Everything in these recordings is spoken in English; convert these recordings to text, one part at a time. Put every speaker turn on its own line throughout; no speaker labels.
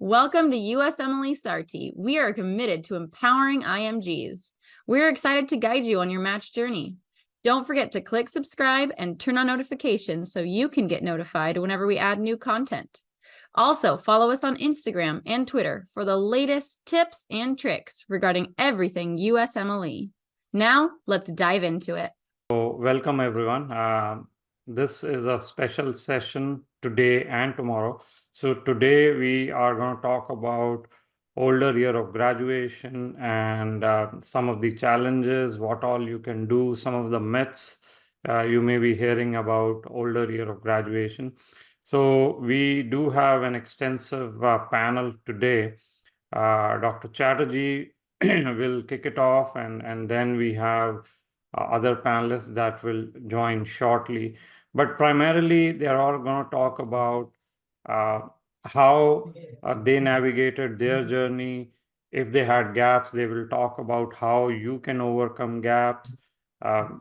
Welcome to USMLESarthi. We are committed to empowering IMGs. We're excited to guide you on your match journey. Don't forget to click subscribe and turn on notifications so you can get notified whenever we add new content. Also, follow us on Instagram and Twitter for the latest tips and tricks regarding everything USMLE. Now, let's dive into it.
So, welcome everyone. This is a special session today and tomorrow. So today we are going to talk about older year of graduation and some of the challenges, what all you can do, some of the myths you may be hearing about older year of graduation. So we do have an extensive panel today. Dr. Chatterjee will kick it off, and then we have other panelists that will join shortly. But primarily, they are all going to talk about how they navigated their journey. If they had gaps, they will talk about how you can overcome gaps,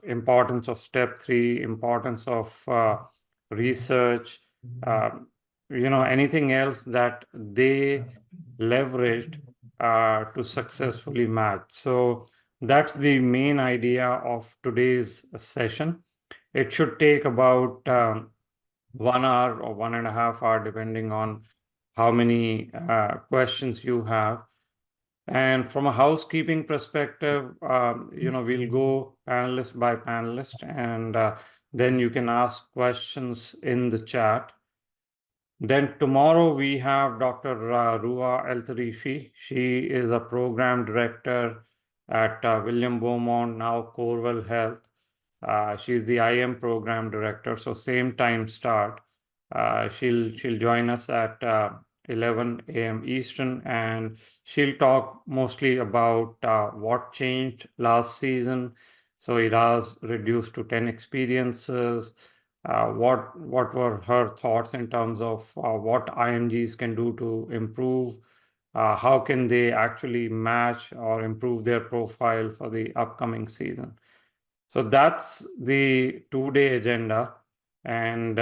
importance of step 3, importance of research, anything else that they leveraged to successfully match. So that's the main idea of today's session. It should take about 1 hour or 1.5 hours, depending on how many questions you have. And from a housekeeping perspective, we'll go panelist by panelist, and then you can ask questions in the chat. Then tomorrow we have Dr. Rua El-Tarifi. She is a program director at William Beaumont, now Corewell Health. She's the IM program director, so same time start. She'll join us at 11 a.m. Eastern, and she'll talk mostly about what changed last season. So it has reduced to 10 experiences. What were her thoughts in terms of what IMGs can do to improve? How can they actually match or improve their profile for the upcoming season? So that's the 2-day agenda, and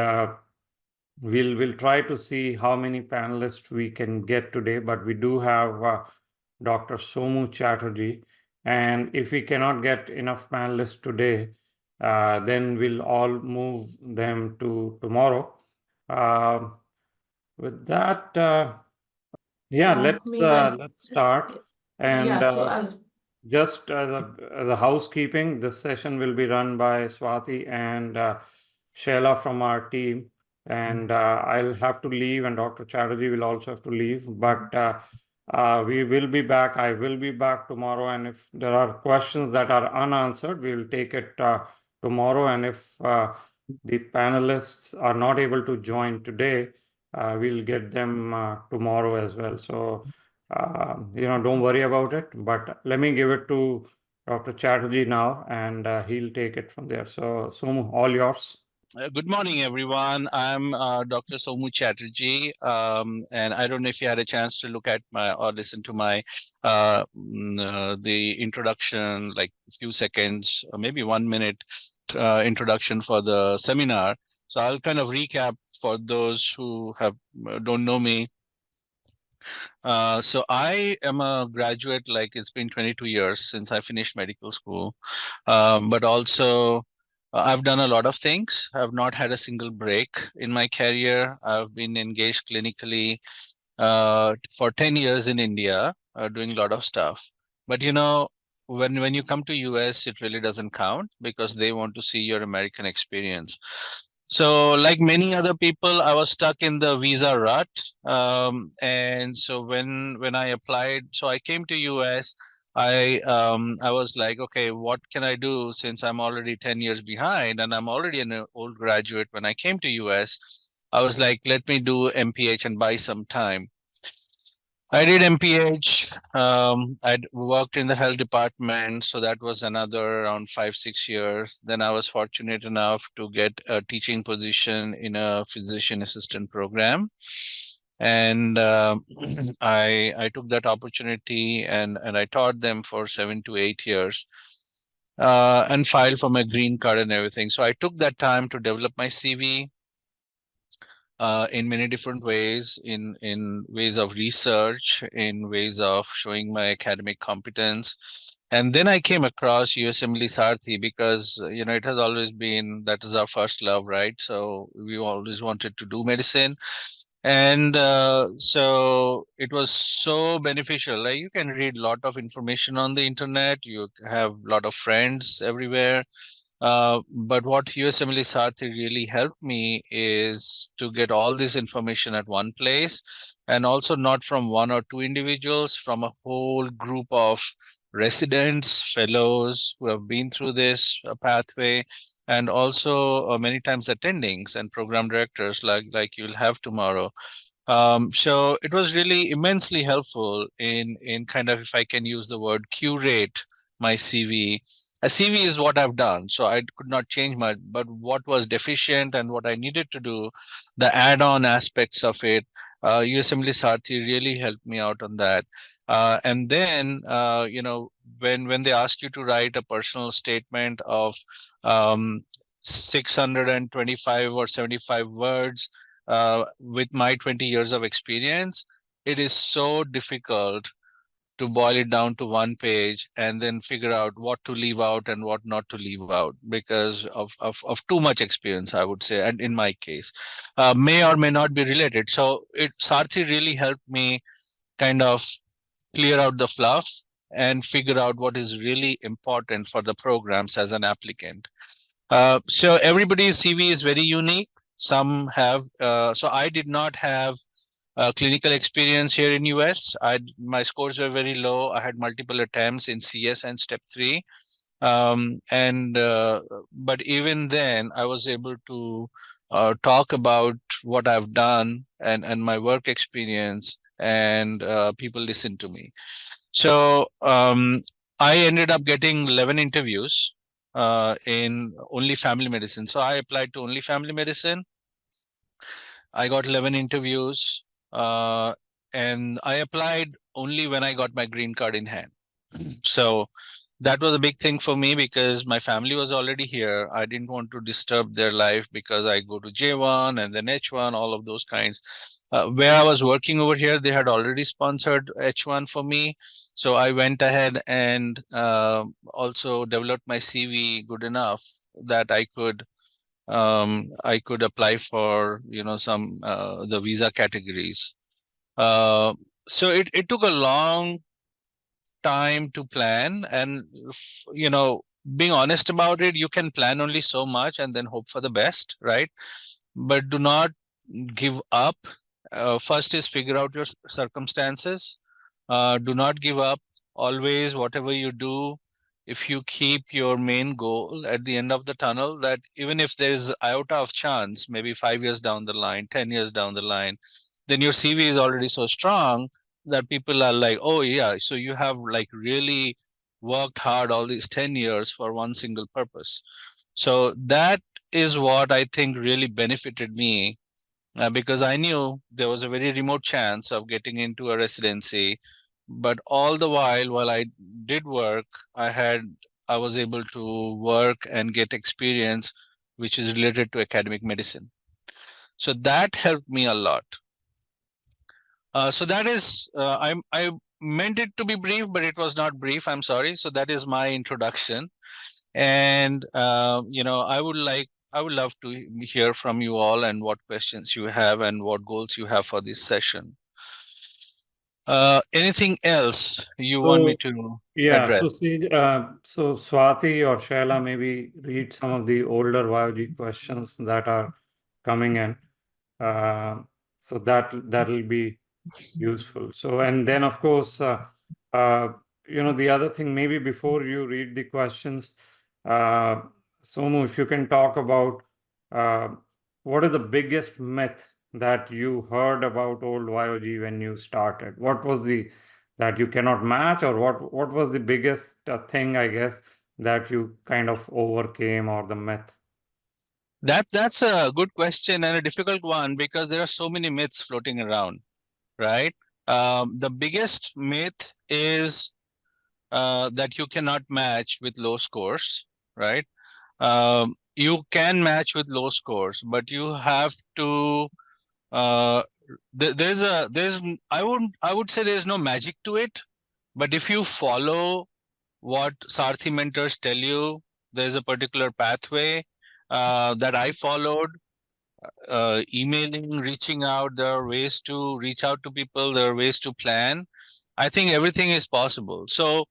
we'll try to see how many panelists we can get today. But we do have Dr. Somu Chatterjee, and if we cannot get enough panelists today, then we'll all move them to tomorrow. With that, let's start. And just as a housekeeping, this session will be run by Swati and Sheila from our team. And I'll have to leave, and Dr. Chatterjee will also have to leave. But we will be back. I will be back tomorrow. And if there are questions that are unanswered, we will take it tomorrow. And if the panelists are not able to join today, we'll get them tomorrow as well. So, don't worry about it. But let me give it to Dr. Chatterjee now, and he'll take it from there. So, Somu, all yours.
Good morning, everyone. I'm Dr. Somu Chatterjee, and I don't know if you had a chance to look at my or listen to my the introduction, like a few seconds, or maybe 1 minute introduction for the seminar. So I'll kind of recap for those who don't know me. So I am a graduate, like it's been 22 years since I finished medical school, but also I've done a lot of things. I've not had a single break in my career. I've been engaged clinically for 10 years in India, doing a lot of stuff. But when you come to US, it really doesn't count because they want to see your American experience. So like many other people, I was stuck in the visa rut. And so when I applied, so I came to US, I was like, okay, what can I do since I'm already 10 years behind and I'm already an old graduate when I came to US. I was like, let me do MPH and buy some time. I did MPH. I'd worked in the health department, so that was another around 5-6 years. Then I was fortunate enough to get a teaching position in a physician assistant program, and I took that opportunity and I taught them for 7 to 8 years, and filed for my green card and everything. So I took that time to develop my CV. in many different ways, in ways of research, in ways of showing my academic competence. And then I came across USMLESarthi because it has always been, that is our first love, right? So we always wanted to do medicine, and so it was so beneficial. Like, you can read a lot of information on the internet, you have a lot of friends everywhere, but what USMLE Sarthi really helped me is to get all this information at one place, and also not from one or two individuals, from a whole group of residents, fellows who have been through this pathway, and also many times attendings and program directors like you'll have tomorrow. So it was really immensely helpful in kind of, if I can use the word, curate my CV. A CV is what I've done, so I could not change much. But what was deficient and what I needed to do, the add-on aspects of it, USMLE Sarthi really helped me out on that. And then, when they ask you to write a personal statement of 625 or 75 words, with my 20 years of experience, it is so difficult to boil it down to one page and then figure out what to leave out and what not to leave out because of too much experience, I would say. And in my case, may or may not be related. So Sarthi really helped me kind of clear out the fluff and figure out what is really important for the programs as an applicant. So everybody's CV is very unique. Some have, so I did not have clinical experience here in US. My scores were very low. I had multiple attempts in CS and step 3. And but even then, I was able to talk about what I've done and my work experience, and people listened to me. So I ended up getting 11 interviews in only family medicine. So I applied to only family medicine. I got 11 interviews, and I applied only when I got my green card in hand. So that was a big thing for me because my family was already here. I didn't want to disturb their life because I go to J1 and then H1, all of those kinds. Where I was working over here, they had already sponsored H1 for me. So I went ahead and also developed my CV good enough that I could apply for some the visa categories. Uh, so it took a long time to plan, and being honest about it, you can plan only so much and then hope for the best, right? But do not give up. First is figure out your circumstances. Do not give up. Always, whatever you do, if you keep your main goal at the end of the tunnel, that even if there is iota of chance, maybe 5 years down the line, 10 years down the line, then your CV is already so strong that people are like, oh yeah, so you have like really worked hard all these 10 years for one single purpose. So that is what I think really benefited me, because I knew there was a very remote chance of getting into a residency. But all the while I did work, I was able to work and get experience which is related to academic medicine. So that helped me a lot. So that is, I meant it to be brief, but it was not brief. I'm sorry. So that is my introduction, and I would love to hear from you all and what questions you have and what goals you have for this session. Anything else you want me
So,
to
yeah, so
address?
see, so Swati or Shaila, maybe read some of the older YOG questions that are coming in. Uh, so that'll be useful. So, and then of course, uh, the other thing, maybe before you read the questions, uh, Somu, if you can talk about uh, what is the biggest myth that you heard about old YOG when you started? What was the that you cannot match, or what was the biggest thing, I guess, that you kind of overcame, or the myth?
That's a good question and a difficult one because there are so many myths floating around, right? The biggest myth is that you cannot match with low scores, right? You can match with low scores, but you have to I would say there's no magic to it, but if you follow what Sarthi mentors tell you, there's a particular pathway that I followed. Emailing, reaching out, there are ways to reach out to people, there are ways to plan. I think everything is possible. So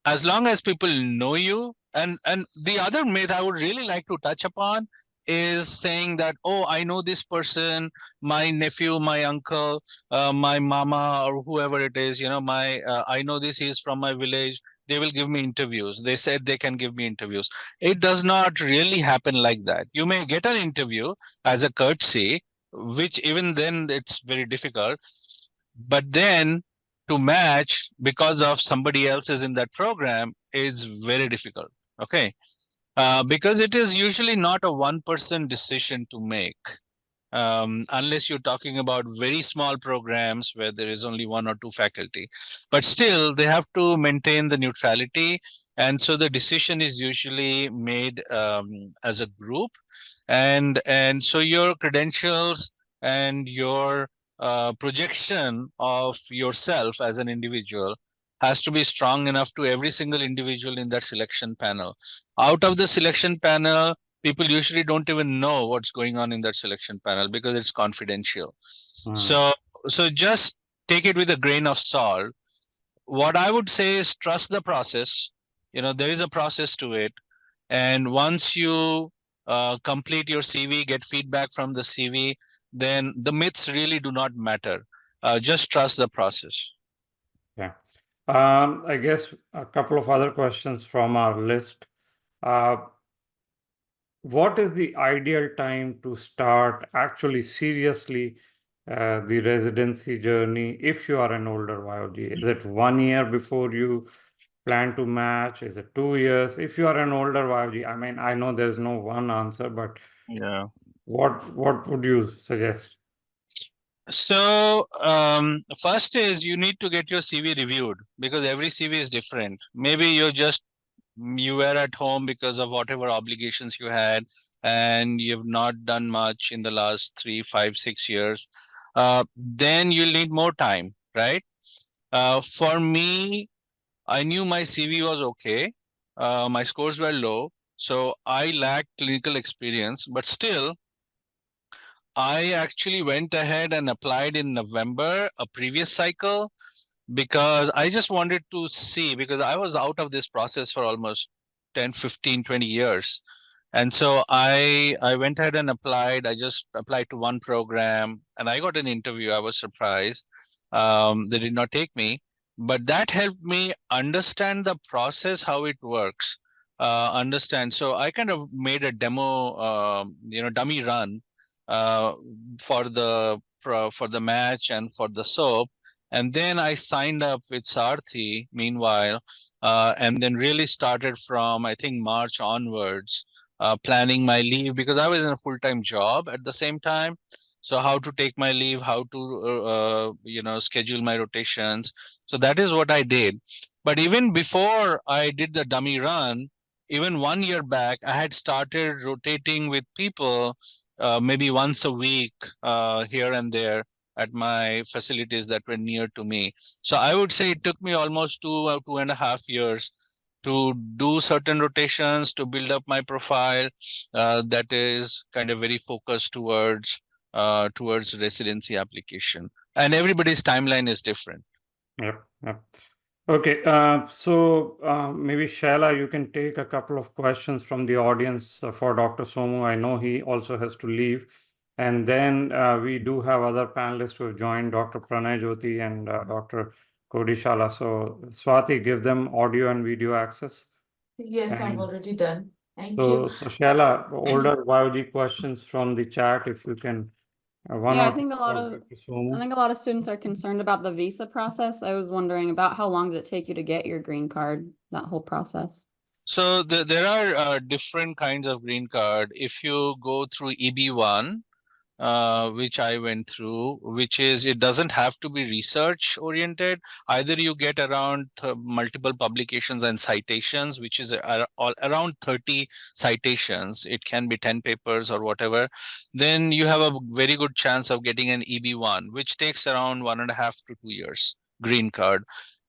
as long as people know you, and the other myth I would really like to touch upon is saying that, oh, I know this person, my nephew, my uncle, my mama, or whoever it is, my I know this, is from my village, they will give me interviews, they said they can give me interviews. It does not really happen like that. You may get an interview as a courtesy, which even then it's very difficult, but then to match because of somebody else is in that program is very difficult. Okay. Because it is usually not a one-person decision to make, unless you're talking about very small programs where there is only one or two faculty. But still, they have to maintain the neutrality. And so the decision is usually made as a group. And so your credentials and your projection of yourself as an individual has to be strong enough to every single individual in that selection panel. Out of the selection panel, people usually don't even know what's going on in that selection panel because it's confidential. So just take it with a grain of salt. What I would say is trust the process. There is a process to it. And once you complete your CV, get feedback from the CV, then the myths really do not matter. Just trust the process.
Yeah. I guess a couple of other questions from our list. What is the ideal time to start actually seriously the residency journey if you are an older YOG? Is it 1 year before you plan to match? Is it 2 years? If you are an older YOG, I mean, I know there's no one answer, but
Yeah.
what would you suggest?
So first is you need to get your CV reviewed because every CV is different. Maybe you were at home because of whatever obligations you had, and you've not done much in the last 3, 5, 6 years. Then you'll need more time, right? For me, I knew my CV was okay. My scores were low, so I lacked clinical experience, but still, I actually went ahead and applied in November, a previous cycle, because I just wanted to see, because I was out of this process for almost 10, 15, 20 years. And so I went ahead and applied. I just applied to one program and I got an interview. I was surprised. They did not take me, but that helped me understand the process, how it works, understand. So I kind of made a demo, dummy run uh, for the match and for the soap. And then I signed up with Sarthi meanwhile, and then really started from, I think, March onwards, planning my leave because I was in a full-time job at the same time. So how to take my leave, how to, schedule my rotations. So that is what I did. But even before I did the dummy run, even 1 year back, I had started rotating with people maybe once a week here and there at my facilities that were near to me. So I would say it took me almost 2.5 years to do certain rotations to build up my profile that is kind of very focused towards residency application. And everybody's timeline is different.
Yep, yep. Okay, so maybe Shaila, you can take a couple of questions from the audience for Dr. Somu. I know he also has to leave. And then we do have other panelists who have joined, Dr. Paranjyothi and Dr. Kodishala. So Swati, give them audio and video access.
Yes, I've
And
already done. Thank you.
so Shaila, older YOG questions from the chat, if you can, one
Yeah,
or
I
two
think a lot
for
of
Dr. Somu.
I think a lot of students are concerned about the visa process. I was wondering about how long did it take you to get your green card, that whole process?
So there are different kinds of green card. If you go through EB1, which I went through, which is it doesn't have to be research oriented. Either you get around multiple publications and citations, which is around 30 citations. It can be 10 papers or whatever. Then you have a very good chance of getting an EB1, which takes around 1.5 to 2 years, green card.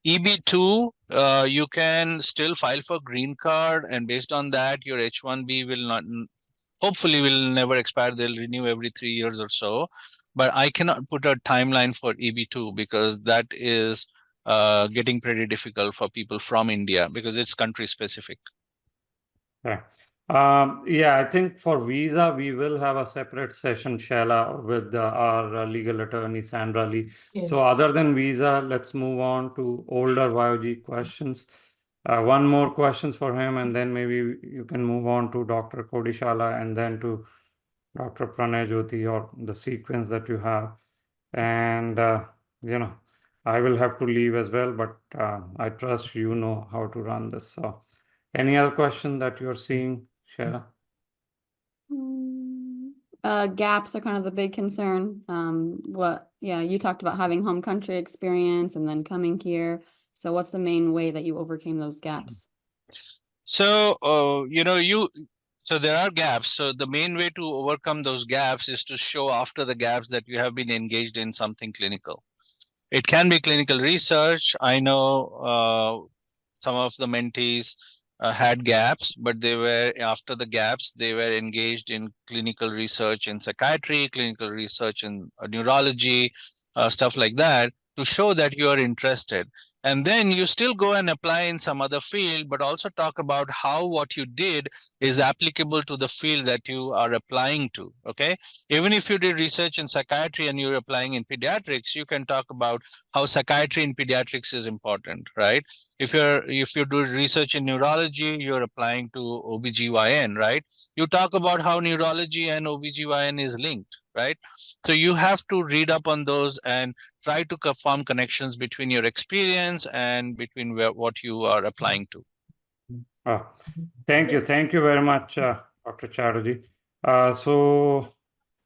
EB2, you can still file for green card, and based on that, your H1B will not, hopefully will never expire. They'll renew every 3 years or so. But I cannot put a timeline for EB2 because that is getting pretty difficult for people from India because it's country specific.
Yeah. Yeah, I think for visa, we will have a separate session, Shaila, with our legal attorney, Sandra Lee. So
Yes.
other than visa, let's move on to older YOG questions. One more questions for him, and then maybe you can move on to Dr. Kodishala and then to Dr. Paranjyothi, or the sequence that you have. And, I will have to leave as well, but I trust you know how to run this. So any other question that you're seeing, Shaila?
Gaps are kind of the big concern. You talked about having home country experience and then coming here. So what's the main way that you overcame those gaps?
So, so there are gaps. So the main way to overcome those gaps is to show after the gaps that you have been engaged in something clinical. It can be clinical research. I know some of the mentees had gaps, but they were, after the gaps, they were engaged in clinical research in psychiatry, clinical research in neurology, stuff like that, to show that you are interested. And then you still go and apply in some other field, but also talk about how what you did is applicable to the field that you are applying to. Okay. Even if you did research in psychiatry and you're applying in pediatrics, you can talk about how psychiatry in pediatrics is important, right? If you do research in neurology, you're applying to OBGYN, right? You talk about how neurology and OBGYN is linked, right? So you have to read up on those and try to form connections between your experience and between what you are applying to.
Thank you. Thank you very much, Dr. Chatterjee. So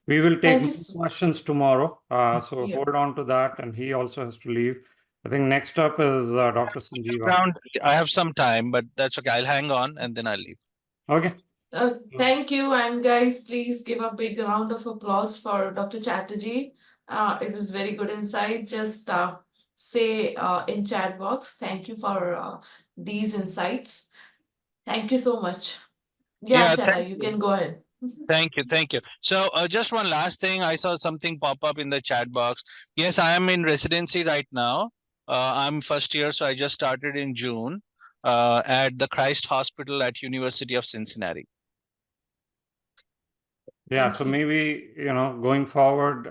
we will take more questions tomorrow. So hold on to that. And he also has to leave. I think next up is Dr. Sanjeeva.
I have some time, but that's okay. I'll hang on and then I'll leave.
Okay.
Thank you. And guys, please give a big round of applause for Dr. Chatterjee. It was very good insight. Just say in chat box, thank you for these insights. Thank you so much. Yeah, Shaila, you can go ahead.
Thank you. Thank you. So just one last thing. I saw something pop up in the chat box. Yes, I am in residency right now. I'm first year, so I just started in June at the Christ Hospital at University of Cincinnati.
Yeah, so maybe, going forward,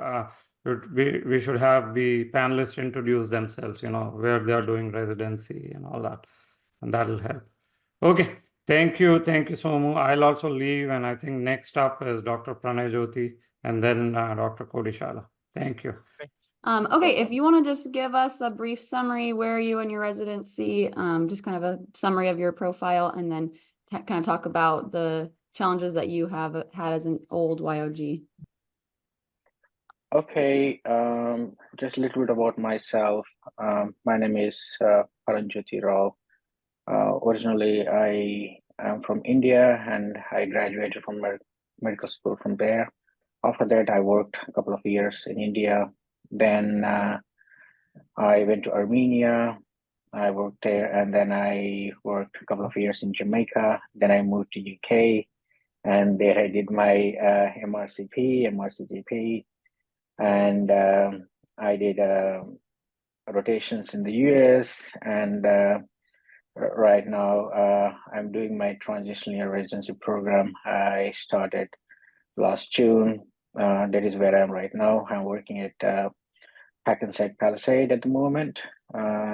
we should have the panelists introduce themselves, where they are doing residency and all that, and that'll help. Okay, thank you, Somu. I'll also leave, and I think next up is Dr. Paranjyothi, and then Dr. Kodishala. Thank you.
Okay, if you want to just give us a brief summary, where are you in your residency? Just kind of a summary of your profile, and then kind of talk about the challenges that you have had as an old YOG.
Okay, just a little bit about myself. My name is Paranjyothi Rao. Originally, I am from India, and I graduated from medical school from there. After that, I worked a couple of years in India. Then I went to Armenia. I worked there, and then I worked a couple of years in Jamaica. Then I moved to UK, and there I did my MRCGP, and I did rotations in the US, and right now I'm doing my Transitional Year residency program. I started last June. That is where I am right now. I'm working at Hackensack Palisade at the moment.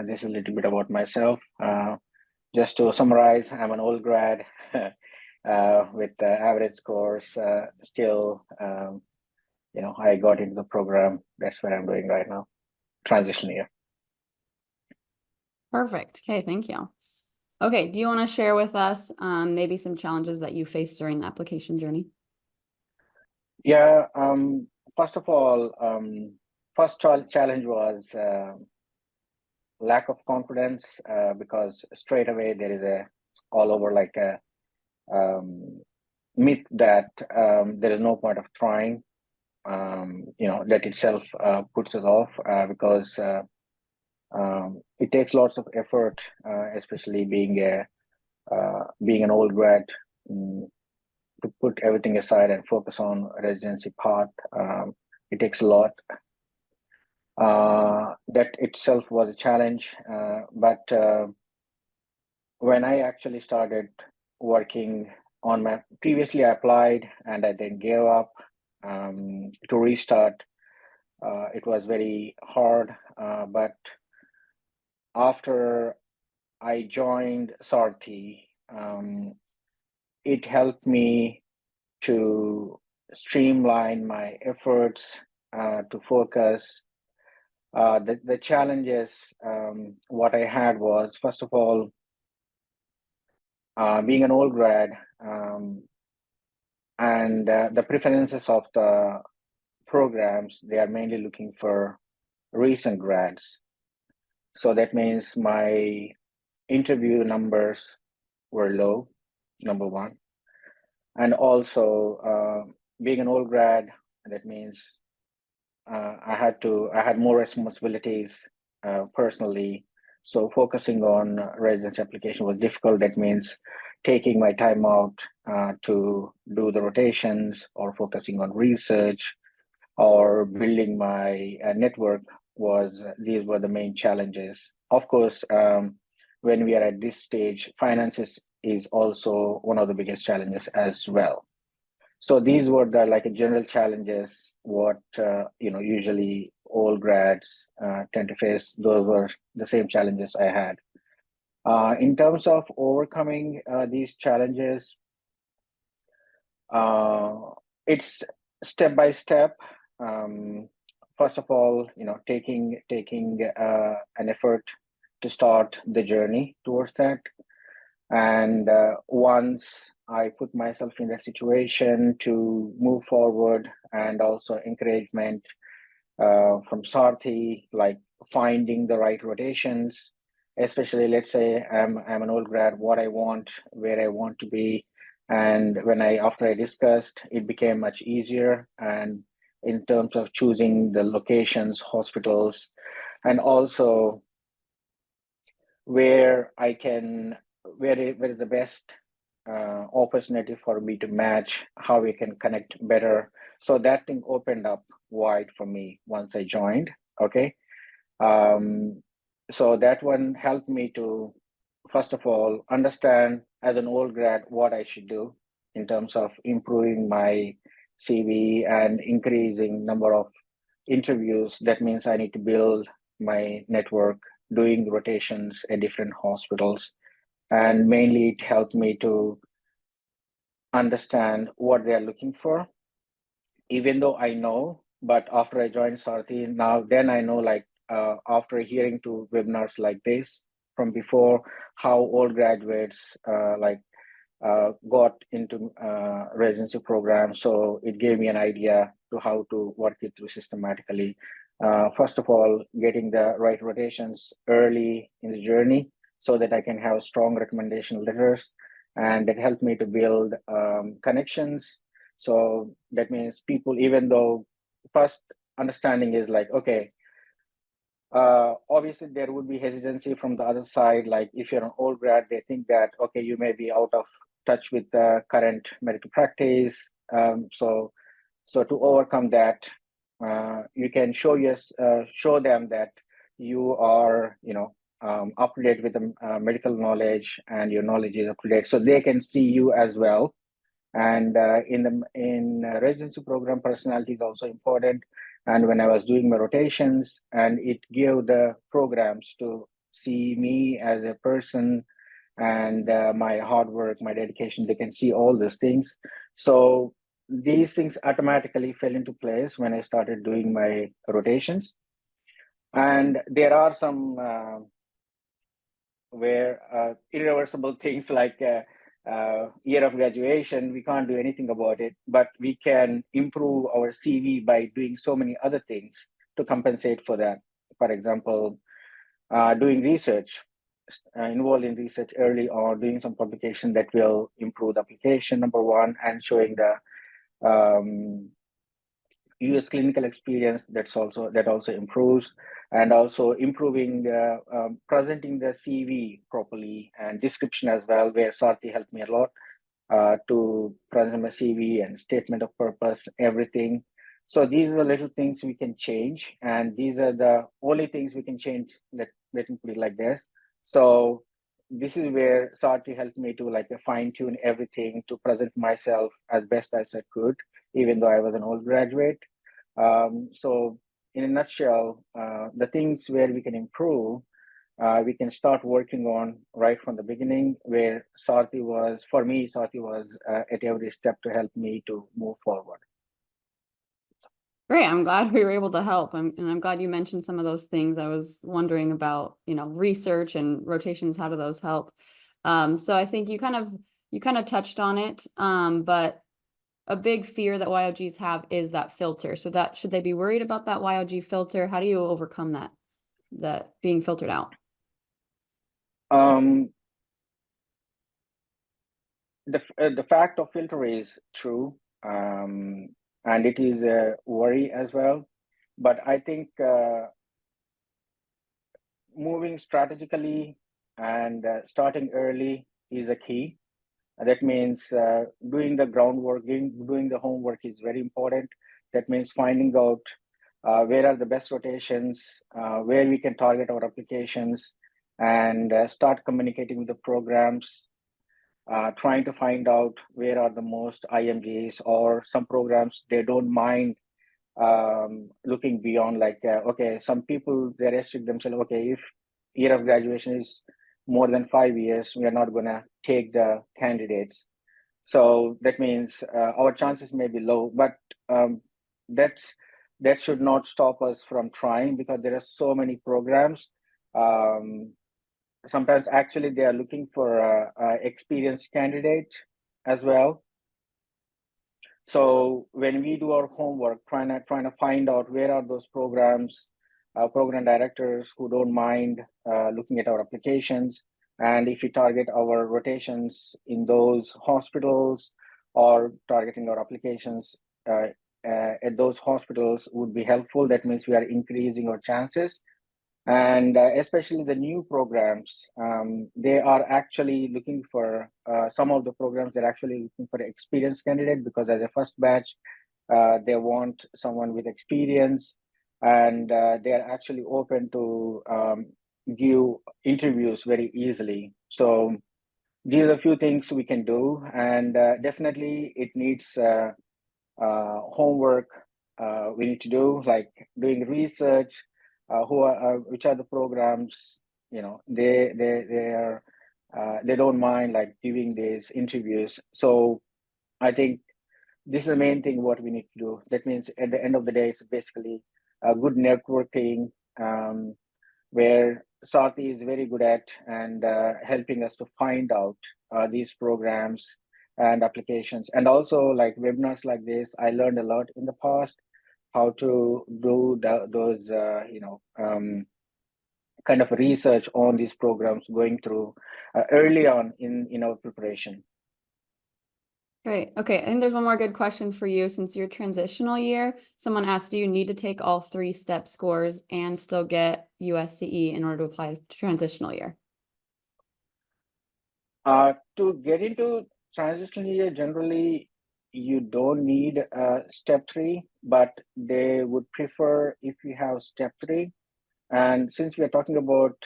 This is a little bit about myself. Just to summarize, I'm an old grad with average scores. Still, I got into the program. That's what I'm doing right now. Transitional Year.
Perfect. Okay, thank you. Okay, do you want to share with us maybe some challenges that you faced during the application journey?
Yeah, first of all, first challenge was lack of confidence, because straight away there is a all over like a myth that there is no point of trying. That itself puts us off, because it takes lots of effort, especially being an old grad, to put everything aside and focus on residency part. It takes a lot. That itself was a challenge, but when I actually started working on my previously I applied and I then gave up. To restart, it was very hard, but after I joined Sarthi, it helped me to streamline my efforts, to focus. The challenges, what I had was, first of all, being an old grad, and the preferences of the programs, they are mainly looking for recent grads. So that means my interview numbers were low, number one. And also, being an old grad, that means I had more responsibilities personally. So focusing on residence application was difficult. That means taking my time out to do the rotations, or focusing on research, or building my network. These were the main challenges. Of course, when we are at this stage, finances is also one of the biggest challenges as well. So these were the like general challenges what usually all grads tend to face. Those were the same challenges I had. In terms of overcoming these challenges, it's step by step. First of all, taking an effort to start the journey towards that. And once I put myself in that situation to move forward, and also encouragement from Sarthi, like finding the right rotations, especially let's say I'm an old grad, what I want, where I want to be. And after I discussed, it became much easier. And in terms of choosing the locations, hospitals, and also where is the best opportunity for me to match, how we can connect better. So that thing opened up wide for me once I joined. Okay. So that one helped me to, first of all, understand as an old grad what I should do in terms of improving my CV and increasing number of interviews. That means I need to build my network, doing rotations at different hospitals. And mainly it helped me to understand what they are looking for, even though I know. But after I joined Sarthi, then I know, like after hearing to webinars like this from before, how old graduates got into residency programs. So it gave me an idea to how to work it through systematically. First of all, getting the right rotations early in the journey so that I can have strong recommendation letters, and that helped me to build connections. So that means people, even though first understanding is like, okay, obviously there would be hesitancy from the other side. Like if you're an old grad, they think that, okay, you may be out of touch with the current medical practice. So to overcome that, you can show them that you are, up to date with the medical knowledge, and your knowledge is up to date, so they can see you as well. And in residency program, personality is also important. And when I was doing my rotations, and it gave the programs to see me as a person, and my hard work, my dedication, they can see all those things. So these things automatically fell into place when I started doing my rotations. And there are some irreversible things, like year of graduation, we can't do anything about it, but we can improve our CV by doing so many other things to compensate for that. For example, doing research, involved in research early on, doing some publication that will improve the application, number one, and showing the US clinical experience that also improves, and also improving presenting the CV properly and description as well, where Sarthi helped me a lot to present my CV and statement of purpose, everything. So these are the little things we can change, and these are the only things we can change. Let me put it like this. So this is where Sarthi helped me to like fine tune everything to present myself as best as I could, even though I was an old graduate. So in a nutshell, the things where we can improve, we can start working on right from the beginning, where Sarthi was at every step to help me to move forward.
Great. I'm glad we were able to help. And I'm glad you mentioned some of those things. I was wondering about, research and rotations. How do those help? So I think you kind of touched on it. But a big fear that YOGs have is that filter. So should they be worried about that YOG filter? How do you overcome that being filtered out?
The fact of filter is true, and it is a worry as well. But I think moving strategically and starting early is a key. That means doing the groundwork, doing the homework is very important. That means finding out where are the best rotations, where we can target our applications, and start communicating with the programs, trying to find out where are the most IMGs, or some programs, they don't mind looking beyond, like, okay, some people, they restrict themselves, okay, if year of graduation is more than 5 years, we are not going to take the candidates. So that means our chances may be low, but that should not stop us from trying, because there are so many programs. Sometimes actually they are looking for experienced candidate as well. So when we do our homework, trying to find out where are those programs, program directors who don't mind looking at our applications, and if we target our rotations in those hospitals, or targeting our applications at those hospitals would be helpful. That means we are increasing our chances. And especially the new programs, they are actually looking for, some of the programs, they're actually looking for an experienced candidate, because as a first batch, they want someone with experience, and they're actually open to give interviews very easily. So these are a few things we can do, and definitely it needs homework we need to do, like doing research, which are the programs, they don't mind like giving these interviews. So I think this is the main thing what we need to do. That means at the end of the day, it's basically a good networking, where Sarthi is very good at, and helping us to find out these programs and applications. And also like webinars like this, I learned a lot in the past, how to do those kind of research on these programs, going through early on in our preparation.
Great. Okay. I think there's one more good question for you. Since your transitional year, someone asked, do you need to take all 3 step scores and still get USCE in order to apply to transitional year?
To get into transitional year, generally, you don't need step 3, but they would prefer if you have step 3. And since we are talking about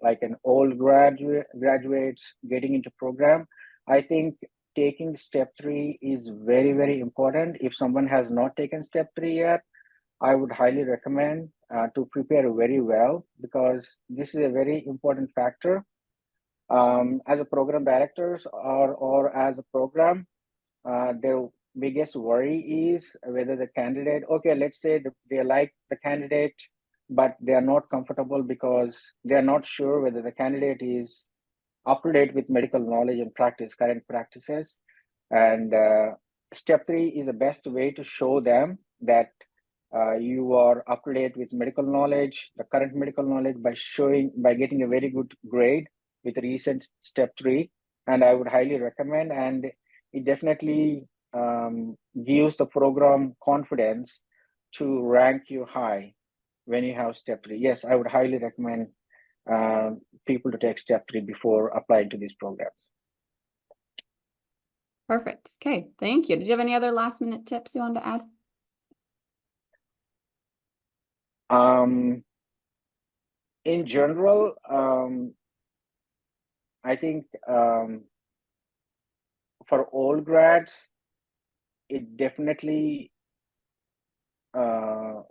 like an old graduates getting into program, I think taking step 3 is very, very important. If someone has not taken step 3 yet, I would highly recommend to prepare very well, because this is a very important factor. As a program directors, or as a program, their biggest worry is whether the candidate, okay, let's say they like the candidate, but they are not comfortable because they are not sure whether the candidate is up to date with medical knowledge and practice, current practices. And step 3 is the best way to show them that you are up to date with medical knowledge, the current medical knowledge, by getting a very good grade with recent step 3. And I would highly recommend, and it definitely gives the program confidence to rank you high when you have step 3. Yes, I would highly recommend people to take step 3 before applying to these programs.
Perfect. Okay, thank you. Did you have any other last minute tips you wanted to add?
In general, I think for all grads, it definitely the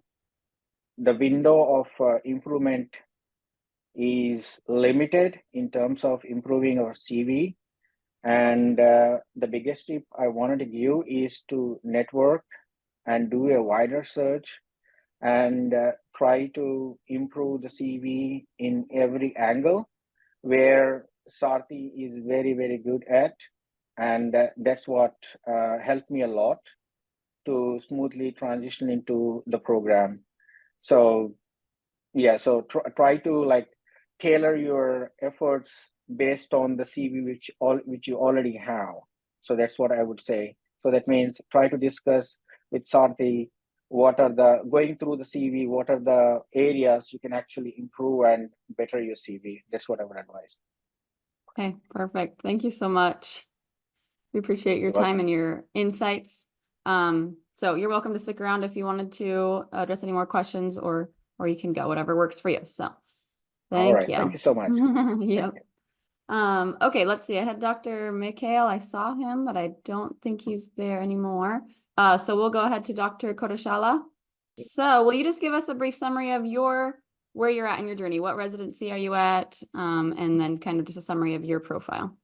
window of improvement is limited in terms of improving our CV. And the biggest tip I wanted to give is to network and do a wider search and try to improve the CV in every angle where Sarthi is very, very good at. And that's what helped me a lot to smoothly transition into the program. So yeah, so try to like tailor your efforts based on the CV which you already have. So that's what I would say. So that means try to discuss with Sarthi what are going through the CV, what are the areas you can actually improve and better your CV. That's what I would advise.
Okay, perfect. Thank you so much. We appreciate your
You're
time
welcome.
and your insights. So you're welcome to stick around if you wanted to address any more questions, or you can go, whatever works for you. So
All
thank
right.
you.
Thank you so much.
Yep. Okay, let's see. I had Dr. Mekhail. I saw him, but I don't think he's there anymore. So we'll go ahead to Dr. Kodishala. So will you just give us a brief summary of where you're at in your journey? What residency are you at? And then kind of just a summary of your profile.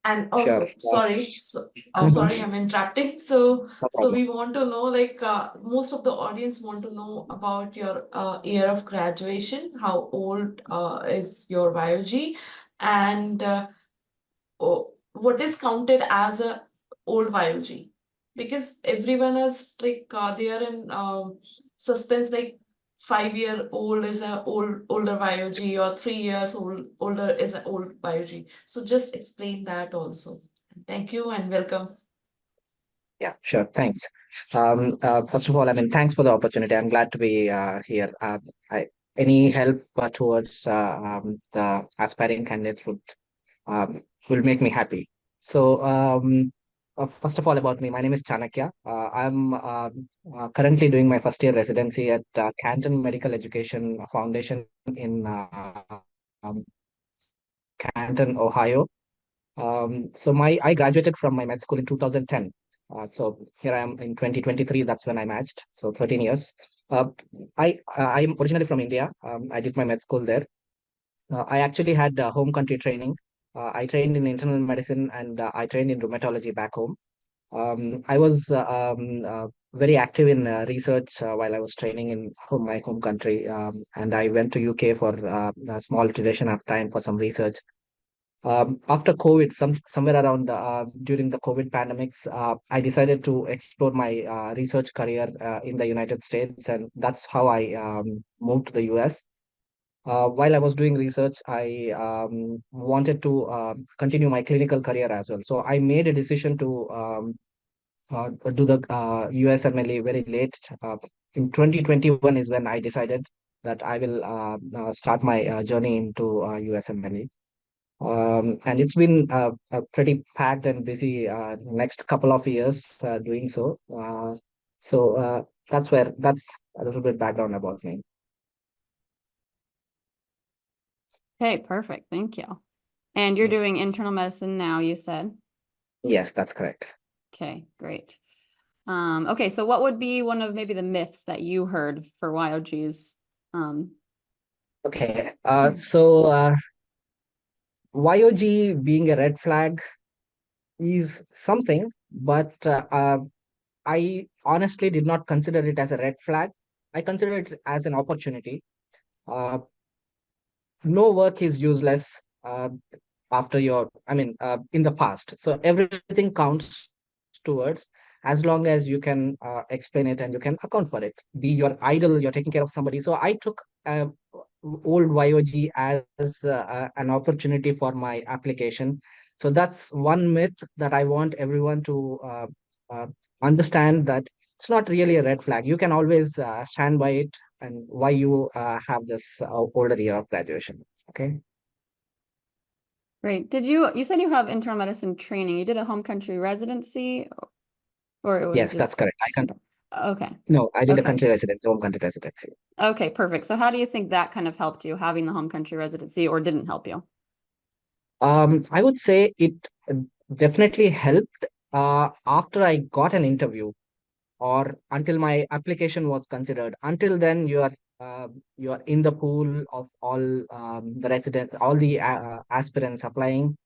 And
Sure.
also, sorry, sorry, I'm interrupting. So
No problem.
we want to know, like, most of the audience want to know about your year of graduation. How old is your YOG, and what is counted as a old YOG? Because everyone is like they are in suspense, like 5 year old is a older YOG, or 3 years older is an old YOG. So just explain that also. Thank you and welcome.
Yeah, sure. Thanks. First of all, I mean, thanks for the opportunity. I'm glad to be here. Any help towards the aspiring candidates will make me happy. So, first of all, about me, my name is Chanakya. I'm currently doing my first year residency at Canton Medical Education Foundation in um, Canton, Ohio. So I graduated from my med school in 2010. So here I am in 2023. That's when I matched. So 13 years. Uh, I'm originally from India. I did my med school there. I actually had home country training. I trained in internal medicine and I trained in rheumatology back home. I was very active in research while I was training in my home country, and I went to UK for a small duration of time for some research. After COVID, somewhere around during the COVID pandemics, I decided to explore my research career in the United States, and that's how I moved to the US. While I was doing research, I wanted to continue my clinical career as well. So I made a decision to do the USMLE very late. In 2021 is when I decided that I will start my journey into USMLE. And it's been a pretty packed and busy next couple of years doing so. That's a little bit background about me.
Okay, perfect. Thank you. And you're doing internal medicine now, you said?
Yes, that's correct.
Okay, great. Okay, so what would be one of maybe the myths that you heard for YOGs?
Okay, so YOG being a red flag is something, but I honestly did not consider it as a red flag. I consider it as an opportunity. No work is useless. after your, in the past. So everything counts towards, as long as you can explain it and you can account for it. Be your idol, you're taking care of somebody. So I took old YOG as an opportunity for my application. So that's one myth that I want everyone to uh, understand, that it's not really a red flag. You can always stand by it, and why you have this older year of graduation. Okay.
Great. You said you have internal medicine training. You did a home country residency, or it was
Yes, that's
just
correct.
okay.
No, I did a
Okay.
country residency, home country residency.
Okay, perfect. So how do you think that kind of helped you, having the home country residency, or didn't help you?
I would say it definitely helped after I got an interview, or until my application was considered. Until then, you are in the pool of all the residents, all the aspirants applying.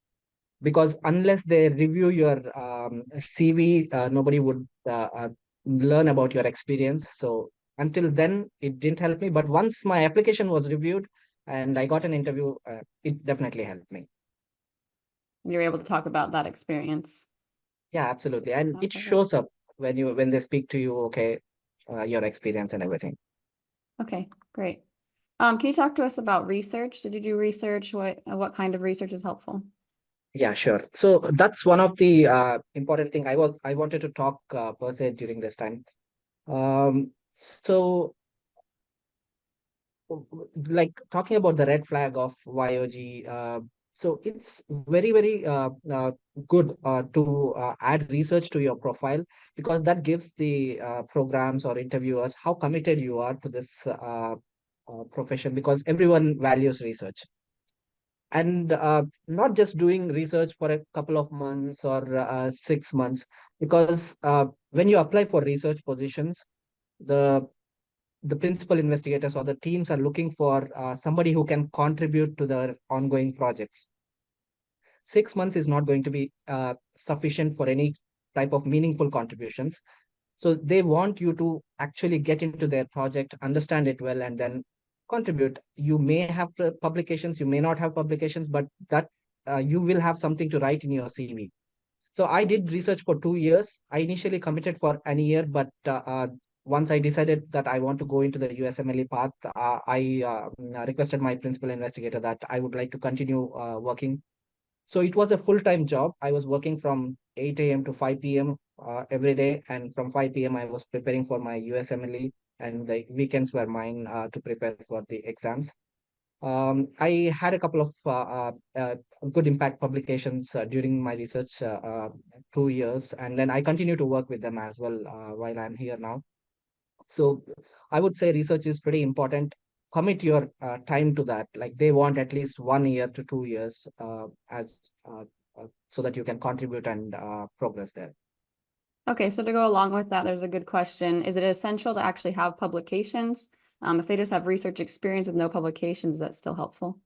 Because unless they review your CV, nobody would learn about your experience. So until then, it didn't help me. But once my application was reviewed and I got an interview, it definitely helped me.
You're able to talk about that experience.
Yeah, absolutely. And it
Okay.
shows up when they speak to you, okay, your experience and everything.
Okay, great. Can you talk to us about research? Did you do research? What kind of research is helpful?
Yeah, sure. So that's one of the important thing I wanted to talk per se during this time. So like talking about the red flag of YOG, so it's very, very good to add research to your profile, because that gives the programs or interviewers how committed you are to this profession, because everyone values research. And not just doing research for a couple of months or 6 months, because when you apply for research positions, the the principal investigators or the teams are looking for somebody who can contribute to their ongoing projects. 6 months is not going to be sufficient for any type of meaningful contributions. So they want you to actually get into their project, understand it well, and then contribute. You may have publications, you may not have publications, but that you will have something to write in your CV. So I did research for 2 years. I initially committed for an year, but once I decided that I want to go into the USMLE path, I requested my principal investigator that I would like to continue working. So it was a full-time job. I was working from 8 a.m. to 5 p.m. Every day, and from 5 p.m. I was preparing for my USMLE, and the weekends were mine to prepare for the exams. I had a couple of good impact publications during my research 2 years, and then I continue to work with them as well while I'm here now. So I would say research is pretty important. Commit your time to that. Like they want at least 1 year to 2 years as so that you can contribute and progress there.
Okay, so to go along with that, there's a good question. Is it essential to actually have publications? If they just have research experience with no publications, is that still helpful?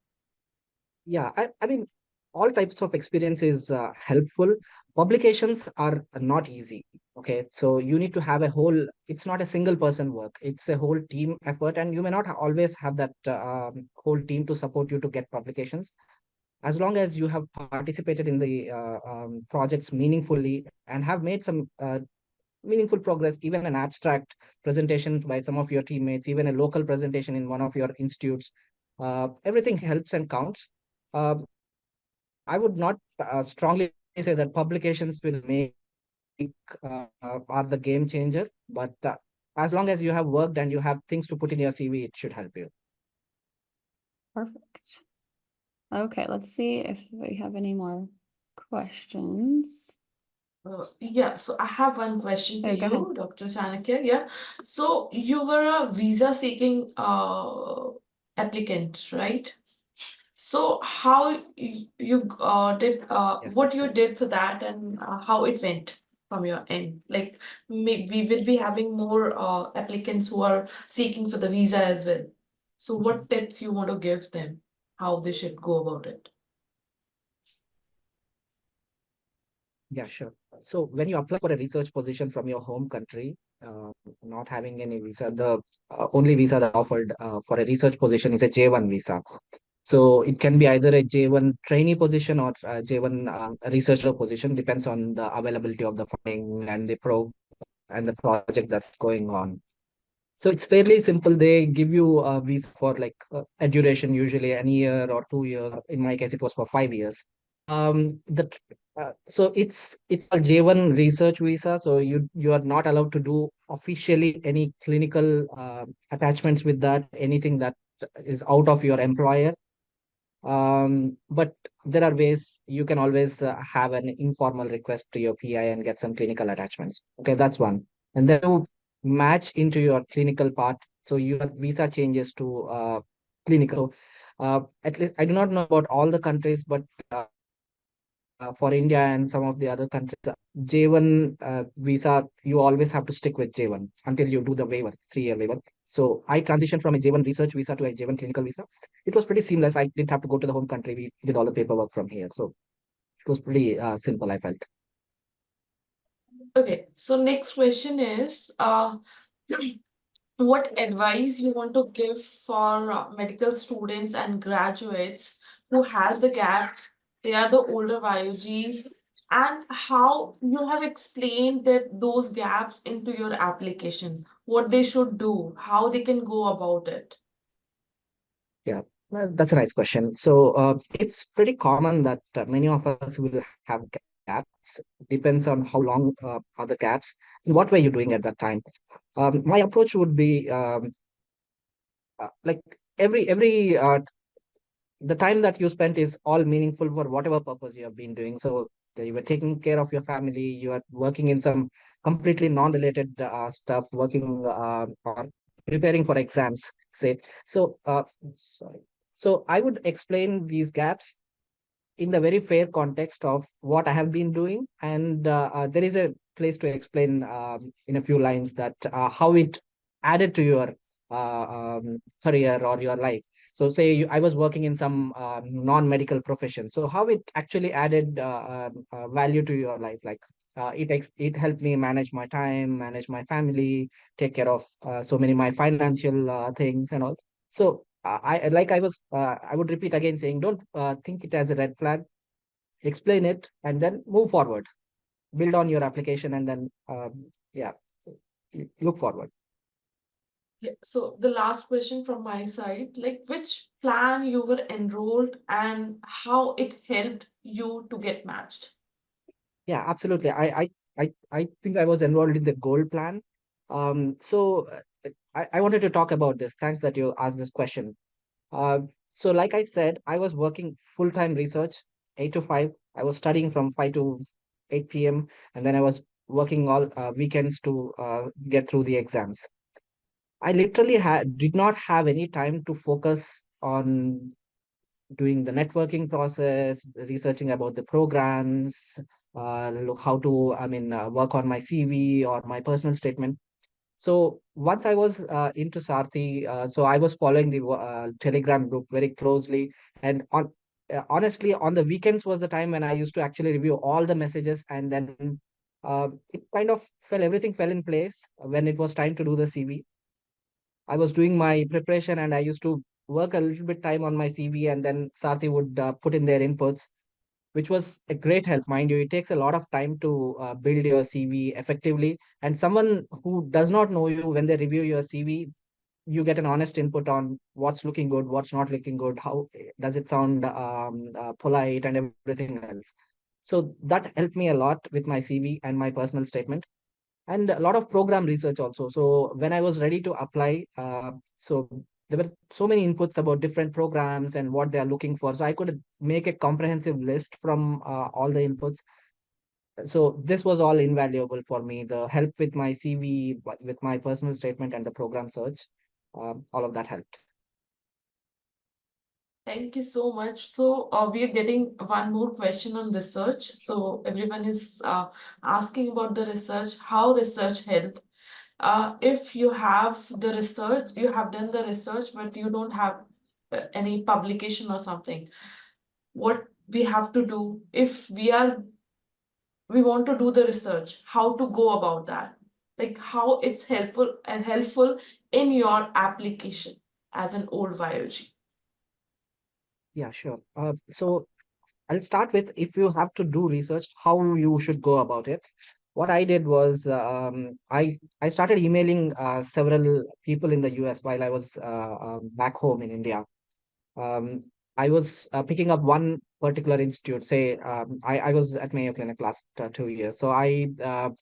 Yeah, I mean, all types of experience is helpful. Publications are not easy. Okay, so you need to have a whole, it's not a single person work, it's a whole team effort, and you may not always have that whole team to support you to get publications. As long as you have participated in the projects meaningfully and have made some meaningful progress, even an abstract presentation by some of your teammates, even a local presentation in one of your institutes, everything helps and counts. I would not strongly say that publications will make are the game changer, but as long as you have worked and you have things to put in your CV, it should help you.
Perfect. Okay, let's see if we have any more questions.
Yeah, so I have one question for
Okay, go
you,
ahead.
Dr. Chanakya. Yeah, so you were a visa seeking applicant, right? So how you did
Yes,
what
that's
you
correct.
did for that, and how it went from your end? Like we will be having more applicants who are seeking for the visa as well. So what tips you want to give them, how they should go about it?
Yeah, sure. So when you apply for a research position from your home country, not having any visa, the only visa that offered for a research position is a J1 visa. So it can be either a J1 trainee position or a J1 researcher position, depends on the availability of the funding and the project that's going on. So it's fairly simple. They give you a visa for like a duration, usually an year or 2 years. In my case, it was for 5 years. The so it's a J1 research visa. So you are not allowed to do officially any clinical attachments with that, anything that is out of your employer. But there are ways you can always have an informal request to your PI and get some clinical attachments. Okay, that's one. And then you match into your clinical part. So your visa changes to clinical. At least I do not know about all the countries, but for India and some of the other countries, J1 visa, you always have to stick with J1 until you do the waiver, 3-year waiver. So I transitioned from a J1 research visa to a J1 clinical visa. It was pretty seamless. I didn't have to go to the home country. We did all the paperwork from here. So it was pretty simple, I felt.
Okay, so next question is, what advice you want to give for medical students and graduates who has the gaps, they are the older YOGs, and how you have explained that those gaps into your application, what they should do, how they can go about it.
Yeah, well, that's a nice question. So it's pretty common that many of us will have gaps. Depends on how long are the gaps and what were you doing at that time. My approach would be like every the time that you spent is all meaningful for whatever purpose you have been doing. So you were taking care of your family, you are working in some completely non-related stuff, working or preparing for exams, say. So, sorry. So I would explain these gaps in the very fair context of what I have been doing. And there is a place to explain in a few lines that how it added to your career or your life. So say I was working in some non-medical profession. So how it actually added value to your life, like it helped me manage my time, manage my family, take care of so many my financial things and all. So I would repeat again saying, don't think it as a red flag. Explain it and then move forward. Build on your application and then yeah, look forward.
Yeah, so the last question from my side, like which plan you were enrolled and how it helped you to get matched?
Yeah, absolutely. I think I was enrolled in the gold plan. So I wanted to talk about this. Thanks that you asked this question. Uh, so like I said, I was working full-time research, 8 to 5. I was studying from 5 to 8 p.m. and then I was working all weekends to get through the exams. I literally did not have any time to focus on doing the networking process, researching about the programs, look how to, work on my CV or my personal statement. So once I was into Sarthi, so I was following the Telegram group very closely, and honestly, on the weekends was the time when I used to actually review all the messages, and then it kind of everything fell in place when it was time to do the CV. I was doing my preparation and I used to work a little bit time on my CV, and then Sarthi would put in their inputs, which was a great help. Mind you, it takes a lot of time to build your CV effectively. And someone who does not know you, when they review your CV, you get an honest input on what's looking good, what's not looking good, how does it sound polite, and everything else. So that helped me a lot with my CV and my personal statement, and a lot of program research also. So when I was ready to apply, so there were so many inputs about different programs and what they are looking for. So I could make a comprehensive list from all the inputs. So this was all invaluable for me. The help with my CV, with my personal statement and the program search, all of that helped.
Thank you so much. So we are getting one more question on research. So everyone is asking about the research, how research helped. If you have the research, you have done the research, but you don't have any publication or something, what we have to do if we want to do the research, how to go about that, like how it's helpful in your application as an old YOG.
Yeah, sure. So I'll start with, if you have to do research, how you should go about it. What I did was, I started emailing several people in the US while I was back home in India. um, I was picking up one particular institute. Say, I was at Mayo Clinic last 2 years. So I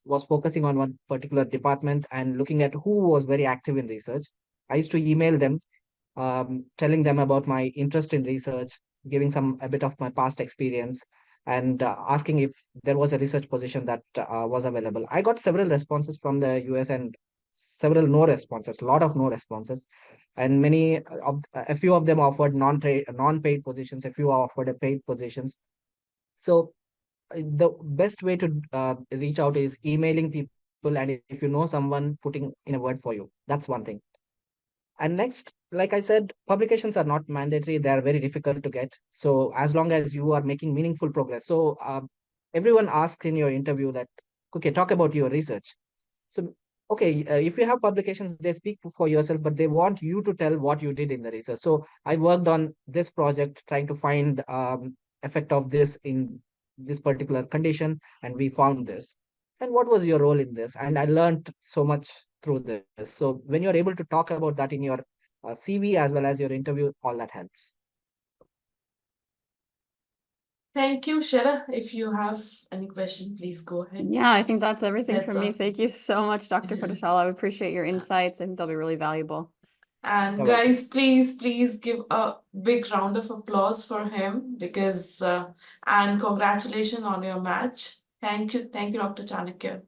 was focusing on one particular department and looking at who was very active in research. I used to email them, telling them about my interest in research, giving some a bit of my past experience, and asking if there was a research position that was available. I got several responses from the US and several no responses, a lot of no responses, and a few of them offered non-paid positions, a few offered a paid positions. So the best way to reach out is emailing people, and if you know someone, putting in a word for you. That's one thing. And next, like I said, publications are not mandatory. They are very difficult to get. So as long as you are making meaningful progress. So everyone asks in your interview that, okay, talk about your research. So, okay, if you have publications, they speak for yourself, but they want you to tell what you did in the research. So I worked on this project trying to find effect of this in this particular condition, and we found this. And what was your role in this? And I learned so much through this. So when you're able to talk about that in your CV as well as your interview, all that helps.
Thank you, Shara. If you have any question, please go ahead.
Yeah, I think that's everything
That's
from me.
all.
Thank you so much, Dr. Kodishala. I appreciate your insights. I think they'll be really valuable.
And
You're welcome.
guys, please give a big round of applause for him because and congratulations on your match. Thank you, Dr. Chanakya.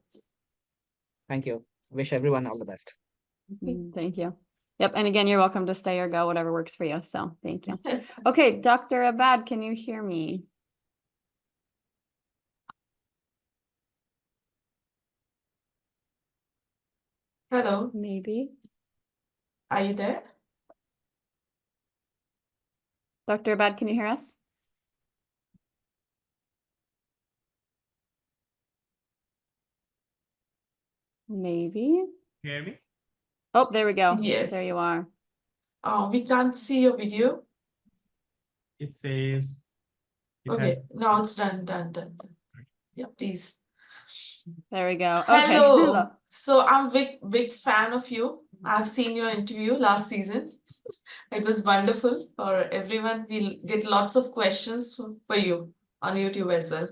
Thank you. Wish everyone all the best.
Thank you. Yep. And again, you're welcome to stay or go, whatever works for you. So thank you. Okay, Dr. Abaid, can you hear me?
Hello,
Maybe.
are you there?
Dr. Abaid, can you hear us? Maybe.
Hear me?
Oh, there we go.
Yes.
There you are.
We can't see your video.
It says it has
Okay, now it's done. Yeah, please.
There we go. Okay.
Hello. So I'm big fan of you. I've seen your interview last season. It was wonderful for everyone. We'll get lots of questions for you on YouTube as well.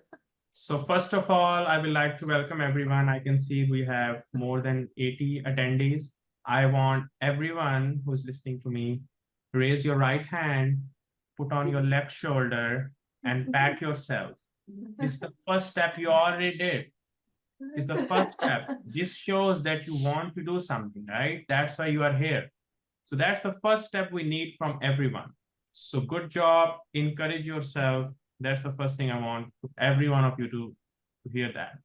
So first of all, I would like to welcome everyone. I can see we have more than 80 attendees. I want everyone who's listening to me, raise your right hand, put on your left shoulder, and pat yourself. This is the first step. You already did. It's the first step. This shows that you want to do something, right? That's why you are here. So that's the first step we need from everyone. So good job, encourage yourself. That's the first thing I want every one of you to hear that.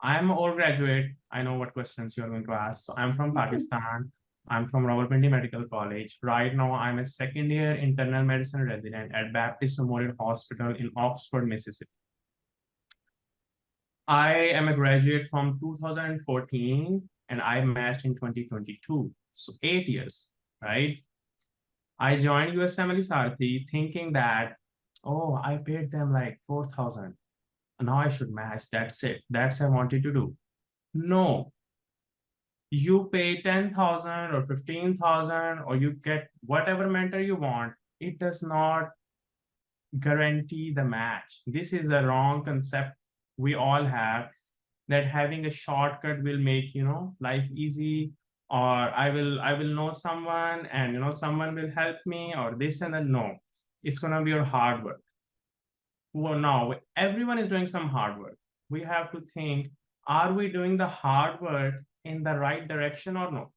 I'm an old graduate. I know what questions you're going to ask. So I'm from Pakistan. I'm from Rawalpindi Medical College. Right now, I'm a second year internal medicine resident at Baptist Memorial Hospital in Oxford, Mississippi. I am a graduate from 2014 and I matched in 2022. So 8 years, right? I joined USMLESarthi thinking that, oh, I paid them like 4,000. Now I should match. That's it. That's what I wanted to do. No. You pay 10,000 or 15,000 or you get whatever mentor you want. It does not guarantee the match. This is a wrong concept we all have, that having a shortcut will make life easy, or I will know someone and someone will help me, or this and that. No, it's gonna be your hard work. Well, now everyone is doing some hard work. We have to think, are we doing the hard work in the right direction or no?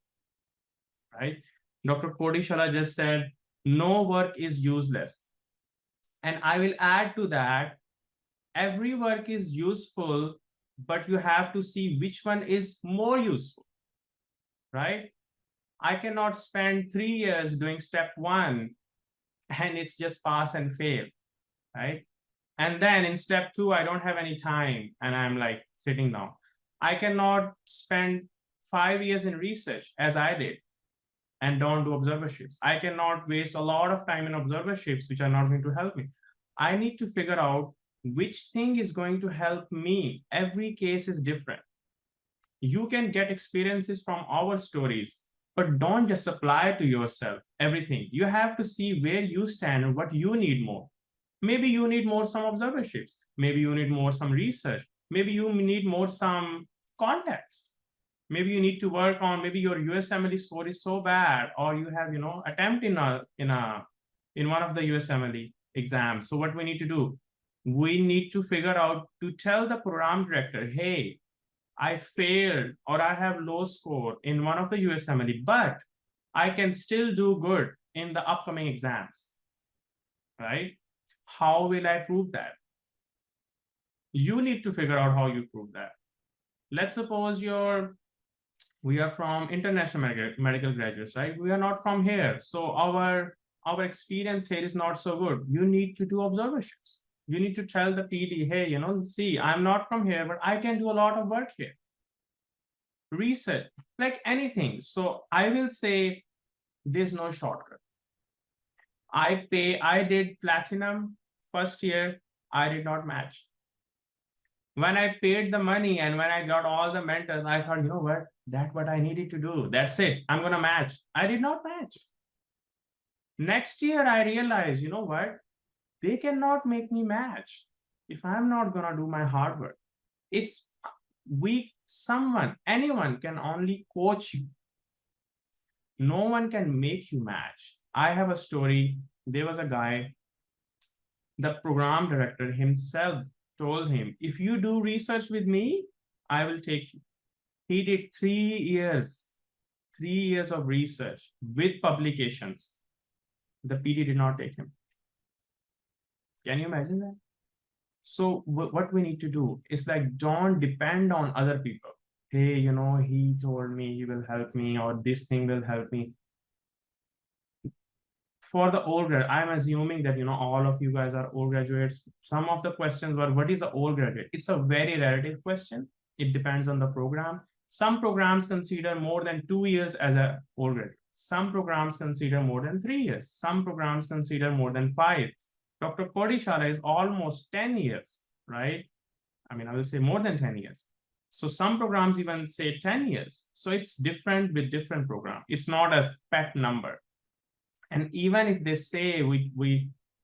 Right? Dr. Kodishala just said, no work is useless. And I will add to that, every work is useful, but you have to see which one is more useful, right? I cannot spend 3 years doing step 1 and it's just pass and fail, right? And then in step 2, I don't have any time and I'm like sitting down. I cannot spend 5 years in research as I did. and don't do observerships. I cannot waste a lot of time in observerships, which are not going to help me. I need to figure out which thing is going to help me. Every case is different. You can get experiences from our stories, but don't just apply to yourself everything. You have to see where you stand and what you need more. Maybe you need more some observerships. Maybe you need more some research. Maybe you need more some contacts. Maybe you need to work on, maybe your USMLE score is so bad, or you have, attempt in one of the USMLE exams. So what we need to do, we need to figure out to tell the program director, hey, I failed or I have low score in one of the USMLE, but I can still do good in the upcoming exams, right? How will I prove that? You need to figure out how you prove that. Let's suppose we are from international medical graduates, right? We are not from here. So our experience here is not so good. You need to do observerships. You need to tell the PD, hey, see, I'm not from here, but I can do a lot of work here. Research, like anything. So I will say there's no shortcut. I did platinum first year, I did not match. When I paid the money and when I got all the mentors, I thought, you know what, that's what I needed to do. That's it, I'm gonna match. I did not match. Next year, I realized, you know what, they cannot make me match if I'm not gonna do my hard work. It's anyone can only coach you. No one can make you match. I have a story. There was a guy, the program director himself told him, if you do research with me, I will take you. He did 3 years of research with publications. The PD did not take him. Can you imagine that? So what we need to do is like, don't depend on other people. Hey, he told me he will help me, or this thing will help me. For the old grad, I'm assuming that all of you guys are old graduates. Some of the questions were, what is the old graduate? It's a very relative question. It depends on the program. Some programs consider more than 2 years as an old graduate. Some programs consider more than 3 years. Some programs consider more than 5. Dr. Kodishala is almost 10 years, right? I mean, I will say more than 10 years. So some programs even say 10 years. So it's different with different programs. It's not a pet number. And even if they say we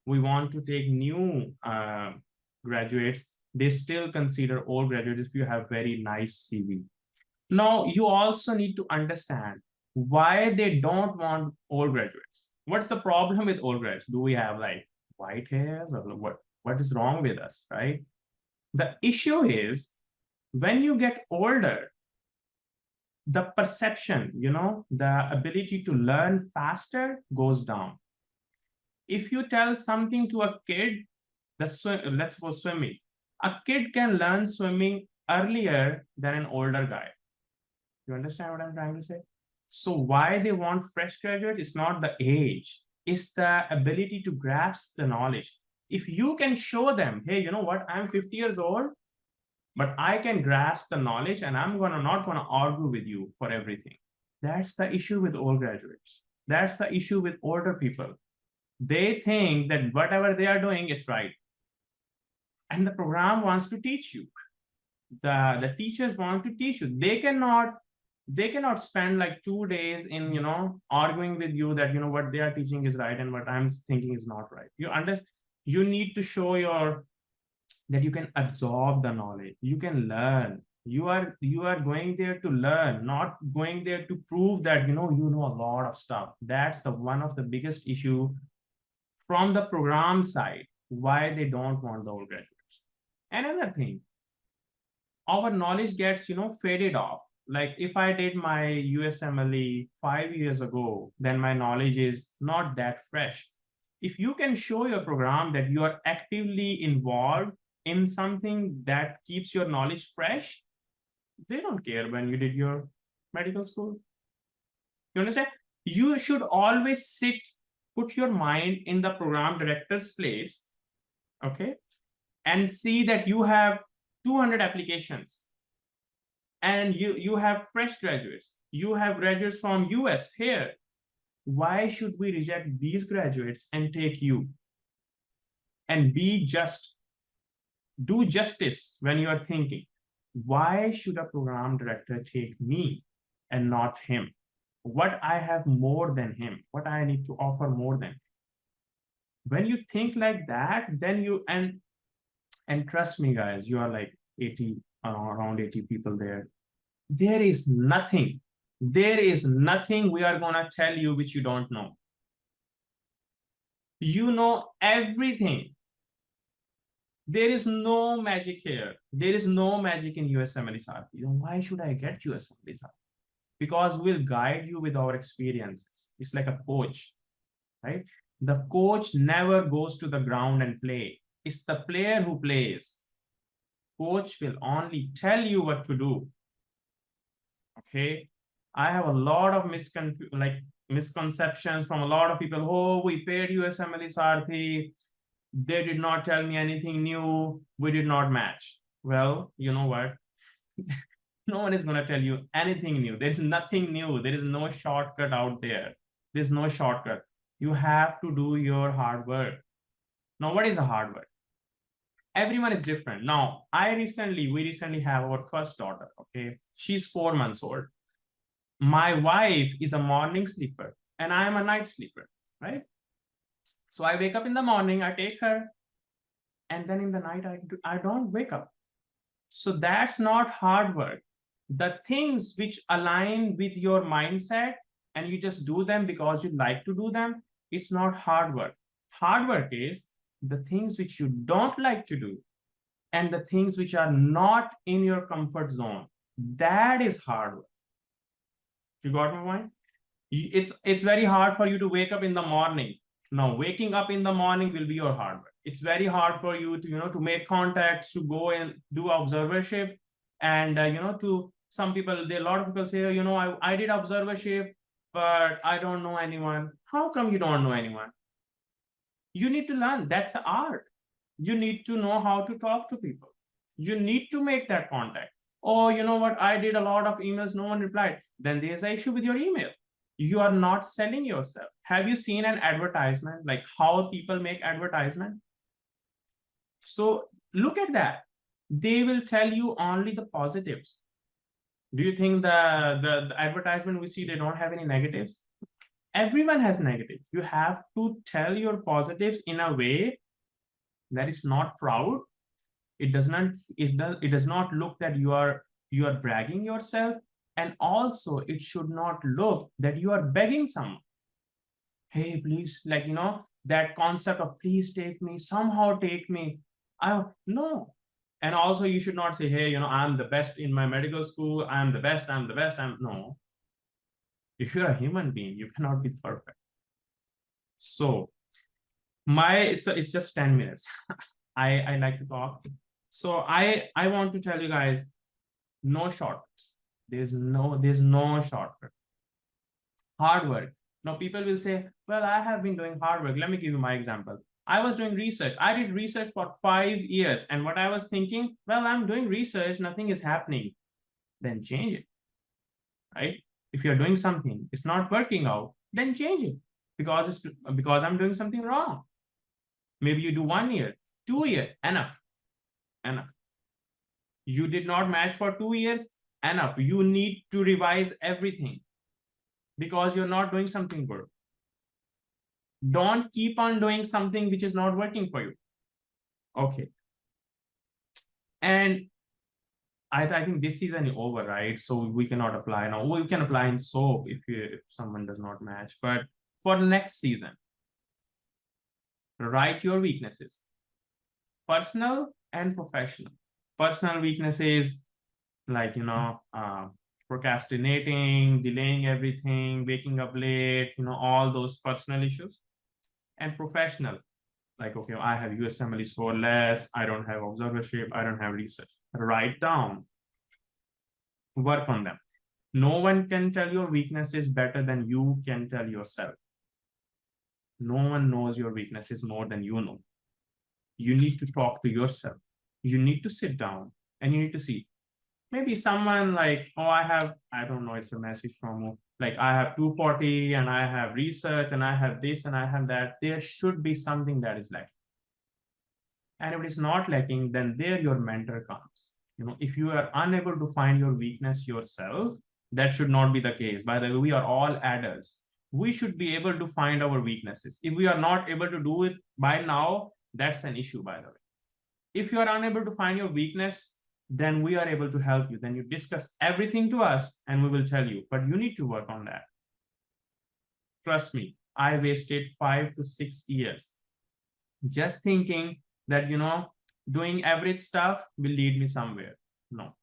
want to take new graduates, they still consider old graduates if you have very nice CV. Now, you also need to understand why they don't want old graduates. What's the problem with old graduates? Do we have like white hairs, or what is wrong with us, right? The issue is when you get older, the perception, the ability to learn faster goes down. If you tell something to a kid, let's go swimming. A kid can learn swimming earlier than an older guy. You understand what I'm trying to say? So why they want fresh graduates? It's not the age. It's the ability to grasp the knowledge. If you can show them, hey, you know what, I'm 50 years old, but I can grasp the knowledge and I'm not gonna argue with you for everything. That's the issue with old graduates. That's the issue with older people. They think that whatever they are doing, it's right. And the program wants to teach you. The teachers want to teach you. They cannot spend like 2 days in, arguing with you that, what they are teaching is right and what I'm thinking is not right. You need to show that you can absorb the knowledge. You can learn. You are going there to learn, not going there to prove that, you know a lot of stuff. That's one of the biggest issue from the program side, why they don't want the old graduates. Another thing, our knowledge gets, faded off. Like if I did my USMLE 5 years ago, then my knowledge is not that fresh. If you can show your program that you are actively involved in something that keeps your knowledge fresh, they don't care when you did your medical school. You understand? You should always put your mind in the program director's place, okay? And see that you have 200 applications and you have fresh graduates. You have graduates from US here. Why should we reject these graduates and take you? And be just, do justice when you are thinking, why should a program director take me and not him? What I have more than him? What I need to offer more than him? When you think like that, then you, and trust me guys, you are like 80, around 80 people there. There is nothing we are gonna tell you which you don't know. You know everything. There is no magic here. There is no magic in USMLESarthi. Why should I get USMLESarthi? Because we'll guide you with our experiences. It's like a coach, right? The coach never goes to the ground and play. It's the player who plays. Coach will only tell you what to do. Okay, I have a lot of misconceptions from a lot of people. Oh, we paid USMLESarthi. They did not tell me anything new. We did not match. Well, you know what? No one is going to tell you anything new. There's nothing new. There is no shortcut out there. There's no shortcut. You have to do your hard work. Now, what is a hard work? Everyone is different. Now, we recently have our first daughter, okay? She's 4 months old. My wife is a morning sleeper and I am a night sleeper, right? So I wake up in the morning, I take her, and then in the night, I don't wake up. So that's not hard work. The things which align with your mindset and you just do them because you like to do them, it's not hard work. Hard work is the things which you don't like to do and the things which are not in your comfort zone. That is hard work. You got my point? It's very hard for you to wake up in the morning. Now, waking up in the morning will be your hard work. It's very hard for you to, to make contacts, to go and do observership. And, to some people, a lot of people say, I did observership, but I don't know anyone. How come you don't know anyone? You need to learn. That's the art. You need to know how to talk to people. You need to make that contact. Oh, you know what? I did a lot of emails. No one replied. Then there's an issue with your email. You are not selling yourself. Have you seen an advertisement, like how people make advertisement? So look at that. They will tell you only the positives. Do you think the advertisement we see, they don't have any negatives? Everyone has negatives. You have to tell your positives in a way that is not proud. It does not look that you are bragging yourself. And also it should not look that you are begging someone. Hey, please, that concept of please take me, somehow take me. No. And also you should not say, hey, I'm the best in my medical school. I'm the best. No. If you're a human being, you cannot be perfect. So it's just 10 minutes. I like to talk. So I want to tell you guys, no shortcuts. There's no shortcut. Hard work. Now people will say, well, I have been doing hard work. Let me give you my example. I was doing research. I did research for 5 years. And what I was thinking, well, I'm doing research, nothing is happening. Then change it, right? If you're doing something, it's not working out, then change it because I'm doing something wrong. Maybe you do 1 year, 2 years, enough. You did not match for 2 years, enough. You need to revise everything because you're not doing something good. Don't keep on doing something which is not working for you. Okay. And I think this season is over, right? So we cannot apply now. We can apply in SOAP if someone does not match. But for the next season, write your weaknesses, personal and professional. Personal weaknesses like, procrastinating, delaying everything, waking up late, all those personal issues. And professional, like, okay, I have USMLE score less, I don't have observership, I don't have research. Write down, work on them. No one can tell your weaknesses better than you can tell yourself. No one knows your weaknesses more than you know. You need to talk to yourself. You need to sit down and you need to see. Maybe someone like, oh, I don't know, it's a message from like I have 240 and I have research and I have this and I have that. There should be something that is lacking. And if it is not lacking, then there your mentor comes. If you are unable to find your weakness yourself, that should not be the case. By the way, we are all adults. We should be able to find our weaknesses. If we are not able to do it by now, that's an issue, by the way. If you are unable to find your weakness, then we are able to help you. Then you discuss everything to us and we will tell you, but you need to work on that. Trust me, I wasted 5 to 6 years just thinking that, doing average stuff will lead me somewhere. No.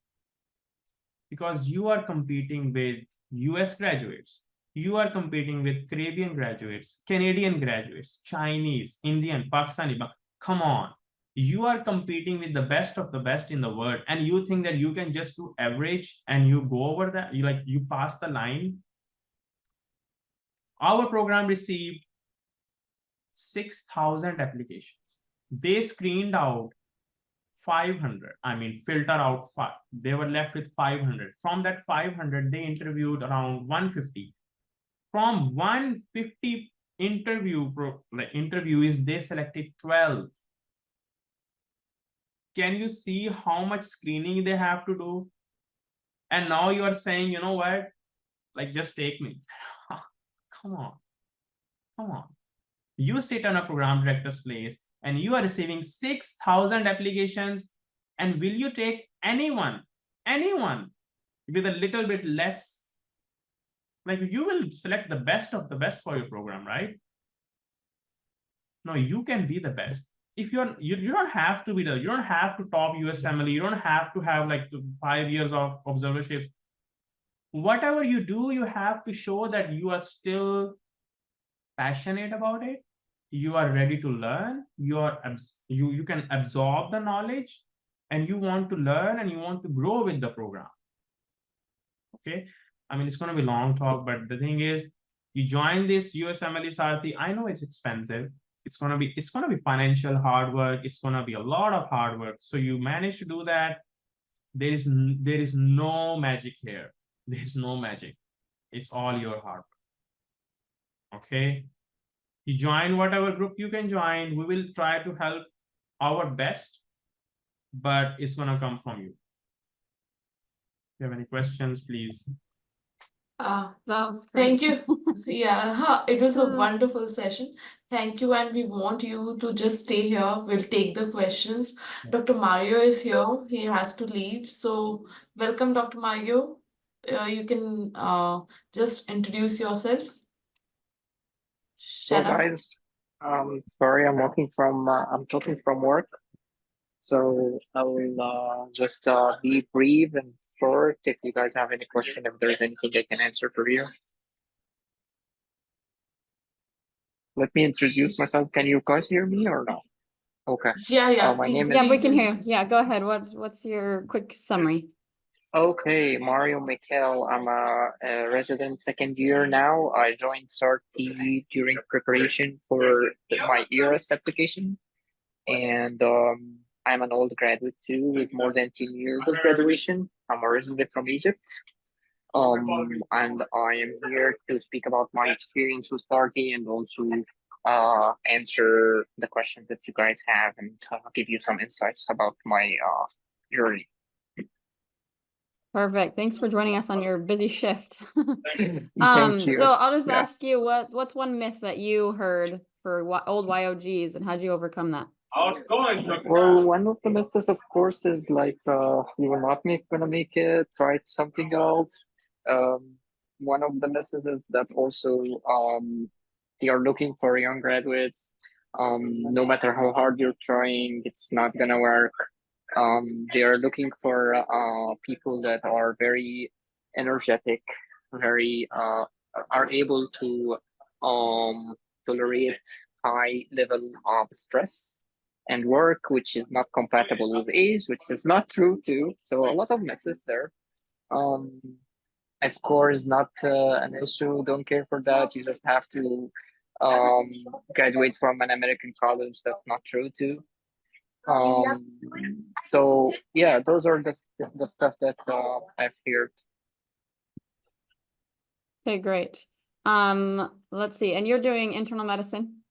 Because you are competing with US graduates. You are competing with Caribbean graduates, Canadian graduates, Chinese, Indian, Pakistani. Come on. You are competing with the best of the best in the world. And you think that you can just do average and you go over that, you pass the line. Our program received 6,000 applications. They screened out 500. Filter out 5. They were left with 500. From that 500, they interviewed around 150. From 150 interviewees, they selected 12. Can you see how much screening they have to do? And now you are saying, you know what? Just take me. Come on. Come on. You sit on a program director's place and you are receiving 6,000 applications, and will you take anyone with a little bit less? You will select the best of the best for your program, right? No, you can be the best. If you don't have to be you don't have to top USMLE, you don't have to have 5 years of observerships. Whatever you do, you have to show that you are still passionate about it. You are ready to learn. You can absorb the knowledge, and you want to learn and you want to grow with the program. Okay, it's going to be long talk, but the thing is, you join this USMLESarthi. I know it's expensive. It's going to be financial hard work. It's going to be a lot of hard work. So you manage to do that. There is no magic here. There is no magic. It's all your hard work. Okay. You join whatever group you can join. We will try to help our best, but it's going to come from you. If you have any questions, please.
That
was great.
Thank you. Yeah, it was a
Uh.
wonderful session. Thank you, and we want you to just stay here. We'll take the questions. Dr. Mario is here. He has to leave. So welcome, Dr. Mario. You can just introduce yourself.
Well,
Shut up.
guys, sorry, I'm talking from work, so I will just be brief and short. If you guys have any question, if there's anything I can answer for you. Let me introduce myself. Can you guys hear me or no? Okay.
Yeah.
My
Please,
name
Yeah, we
please
can hear you.
introduce.
Yeah, go ahead. What's your quick summary?
Okay, Mario Mekhail. I'm a resident second year now. I joined SARTI during preparation for my ERS application, and I'm an old graduate too, with more than 10 years of graduation. I'm originally from Egypt, and I am here to speak about my experience with SARTI and also answer the questions that you guys have and give you some insights about my journey.
Perfect. Thanks for joining us on your busy shift.
Thank you.
So I'll just
Yeah.
ask you what's one myth that you heard for old YOGs, and how'd you overcome that?
Well, one of the misses, of course, is you will not gonna make it. Try something else. One of the misses is that also they are looking for young graduates. No matter how hard you're trying, it's not gonna work. They are looking for people that are very energetic, very are able to tolerate high level of stress and work, which is not compatible with age, which is not true too. So a lot of messes there. A score is not an issue. Don't care for that. You just have to graduate from an American college. That's not true too. So yeah, those are the stuff that I've heard.
Okay, great. Let's see. And you're doing internal medicine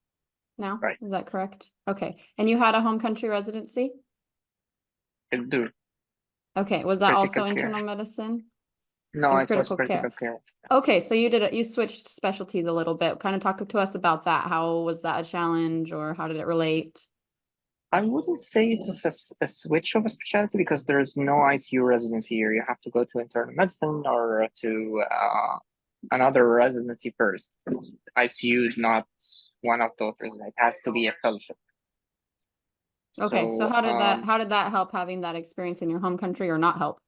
now?
Right.
Is that correct? Okay. And you had a home country residency?
I do.
Okay. Was that
Critical
also
care.
internal medicine
No,
and
it was
critical care?
critical care.
Okay, so you switched specialties a little bit. Kind of talk to us about that. How was that a challenge, or how did it relate?
I wouldn't say it's a switch of a specialty because there's no ICU residency here. You have to go to internal medicine or to another residency first. ICU is not one of those things. It has to be a fellowship.
Okay, so how did that help, having that experience in your home country, or not help?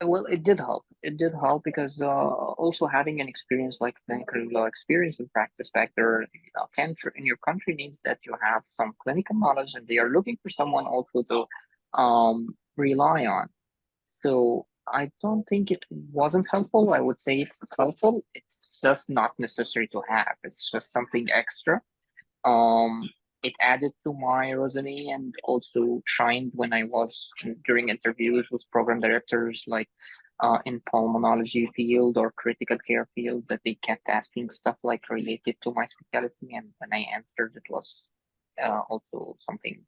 Well, it did help. It did help because also having an experience like clinical experience and practice back there in your country means that you have some clinical knowledge, and they are looking for someone also to rely on. So I don't think it wasn't helpful. I would say it's helpful. It's just not necessary to have. It's just something extra. Um, it added to my resume and also shined when I was during interviews with program directors, like in pulmonology field or critical care field, that they kept asking stuff like related to my specialty, and when I answered, it was also something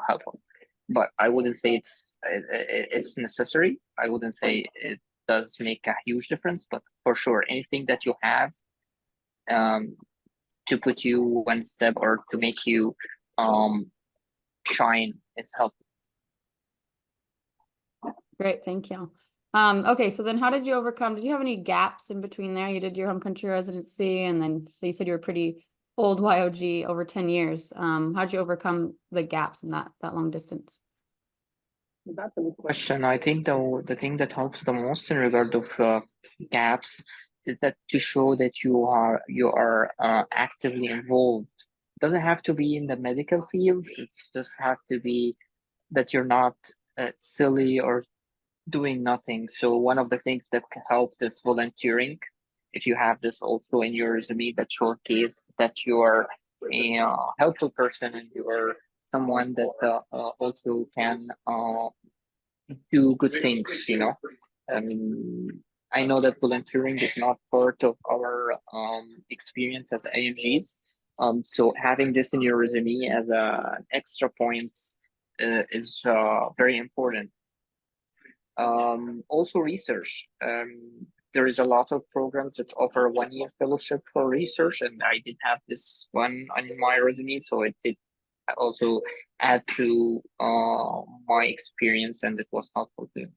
helpful. But I wouldn't say it's necessary. I wouldn't say it does make a huge difference, but for sure, anything that you have to put you one step or to make you shine, it's helpful.
Great, thank you. Okay, so then how did you did you have any gaps in between there? You did your home country residency, and then so you said you were pretty old YOG over 10 years. How'd you overcome the gaps in that long distance?
That's a good question. I think the thing that helps the most in regard of gaps is that to show that you are actively involved. It doesn't have to be in the medical field. It just have to be that you're not silly or doing nothing. So one of the things that can help is volunteering. If you have this also in your resume, that showcase that you are a helpful person and you are someone that also can do good things. I mean, I know that volunteering is not part of our experience as IMGs. So having this in your resume as an extra point is very important. Also research. There is a lot of programs that offer 1 year fellowship for research, and I did have this one on my resume, so it did also add to my experience, and it was helpful too.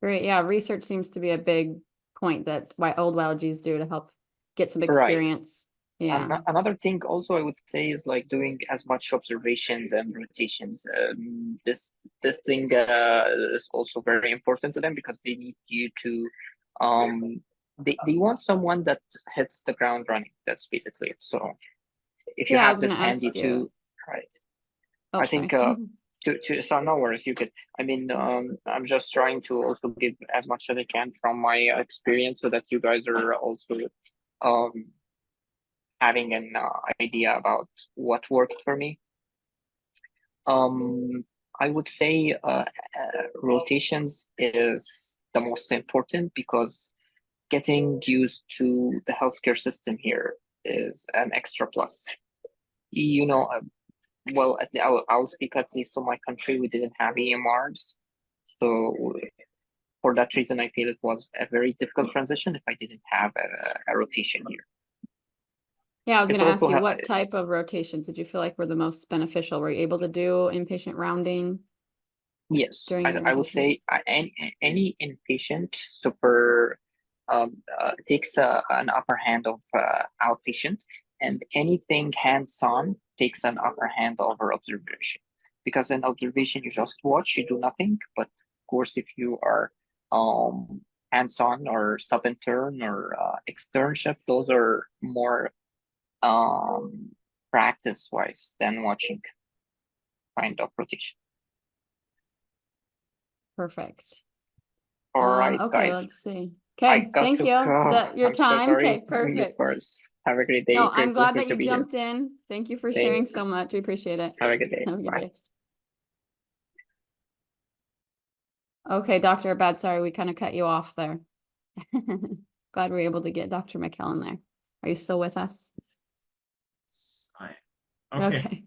Great, yeah, research seems to be a big point that old YOGs do to help get some experience. Right. Yeah.
Another thing also I would say is like doing as much observations and rotations. This thing is also very important to them because they need you to they want someone that hits the ground running. That's basically it. So if you have this handy too, right?
Oh,
I think so no worries, you could. I mean, I'm just trying to also give as much as I can from my experience so that you guys are also having an idea about what worked for me. I would say rotations is the most important because getting used to the healthcare system here is an extra plus. Well, I'll speak at least on my country. We didn't have EMRs, so for that reason, I feel it was a very difficult transition if I didn't have a rotation here.
Yeah, I was going to ask you, what type of rotations did you feel like were the most beneficial? Were you able to do inpatient rounding?
Yes, I would say any inpatient super takes an upper hand of outpatient, and anything hands-on takes an upper hand over observation. Because in observation, you just watch, you do nothing. But of course, if you are hands-on or sub-intern or externship, those are more practice-wise than watching kind of rotation.
Perfect.
All right,
okay,
guys.
let's see. Okay, thank you. Your time. So okay, perfect.
Of course. Have a great day.
No, I'm glad that you jumped in. Thank you for sharing so much. We appreciate it.
Have a good day.
Have a good
Bye.
day. Okay, Dr. Abaid, sorry, we kind of cut you off there. Glad we were able to get Dr. Mekhail in there. Are you still with us?
Okay.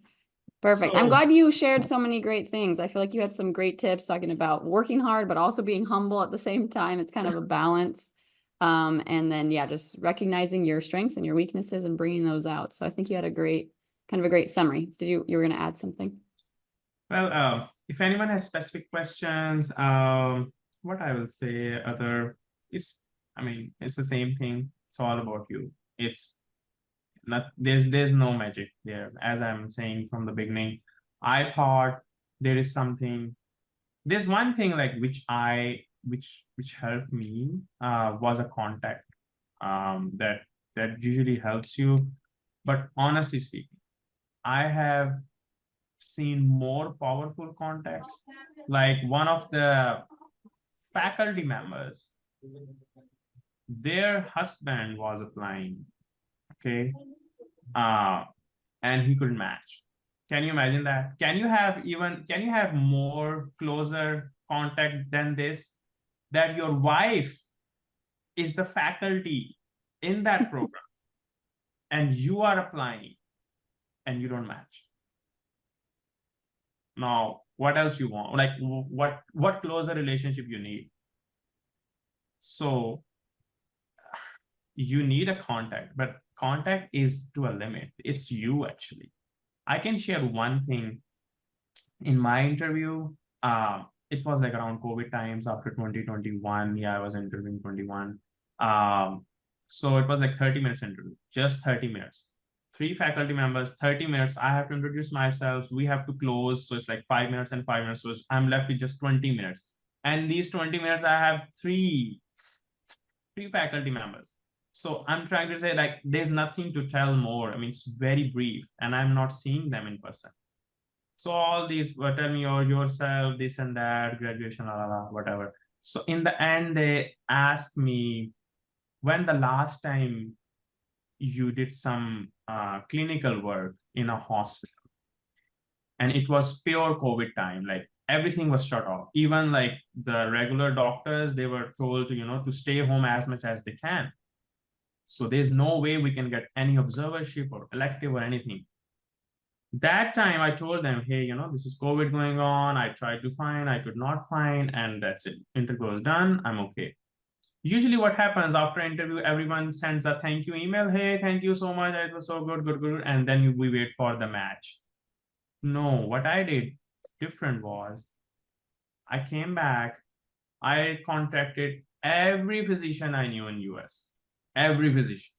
Perfect. I'm
So-
glad you shared so many great things. I feel like you had some great tips talking about working hard, but also being humble at the same time. It's kind of a balance. And then, yeah, just recognizing your strengths and your weaknesses and bringing those out. So I think you had a great, kind of a great summary. You were going to add something?
Well, if anyone has specific questions, what I will say it's the same thing. It's all about you. It's not, there's no magic there. As I'm saying from the beginning, I thought there's one thing like which helped me was a contact that usually helps you. But honestly speaking, I have seen more powerful contacts. Like one of the faculty members, their husband was applying, okay, and he couldn't match. Can you imagine that? Can you have more closer contact than this? That your wife is the faculty in that program and you are applying and you don't match. Now, what else you want? Like what closer relationship you need? So you need a contact, but contact is to a limit. It's you actually. I can share one thing. In my interview, it was like around COVID times after 2021. Yeah, I was interviewing 21. So it was like 30 minutes interview, just 30 minutes. 3 faculty members, 30 minutes. I have to introduce myself. We have to close. So it's like 5 minutes and 5 minutes. So I'm left with just 20 minutes. And these 20 minutes, I have three faculty members. So I'm trying to say like, there's nothing to tell more. I mean, it's very brief and I'm not seeing them in person. So all these, tell me yourself, this and that, graduation, whatever. So in the end, they asked me, when the last time you did some clinical work in a hospital? And it was pure COVID time, like everything was shut off. Even like the regular doctors, they were told to stay home as much as they can. So there's no way we can get any observership or elective or anything. That time I told them, hey, this is COVID going on. I tried to find, I could not find, and that's it. Interview is done. I'm okay. Usually what happens after interview, everyone sends a thank you email. Hey, thank you so much. It was so good. And then we wait for the match. No, what I did different was I came back. I contacted every physician I knew in US, every physician.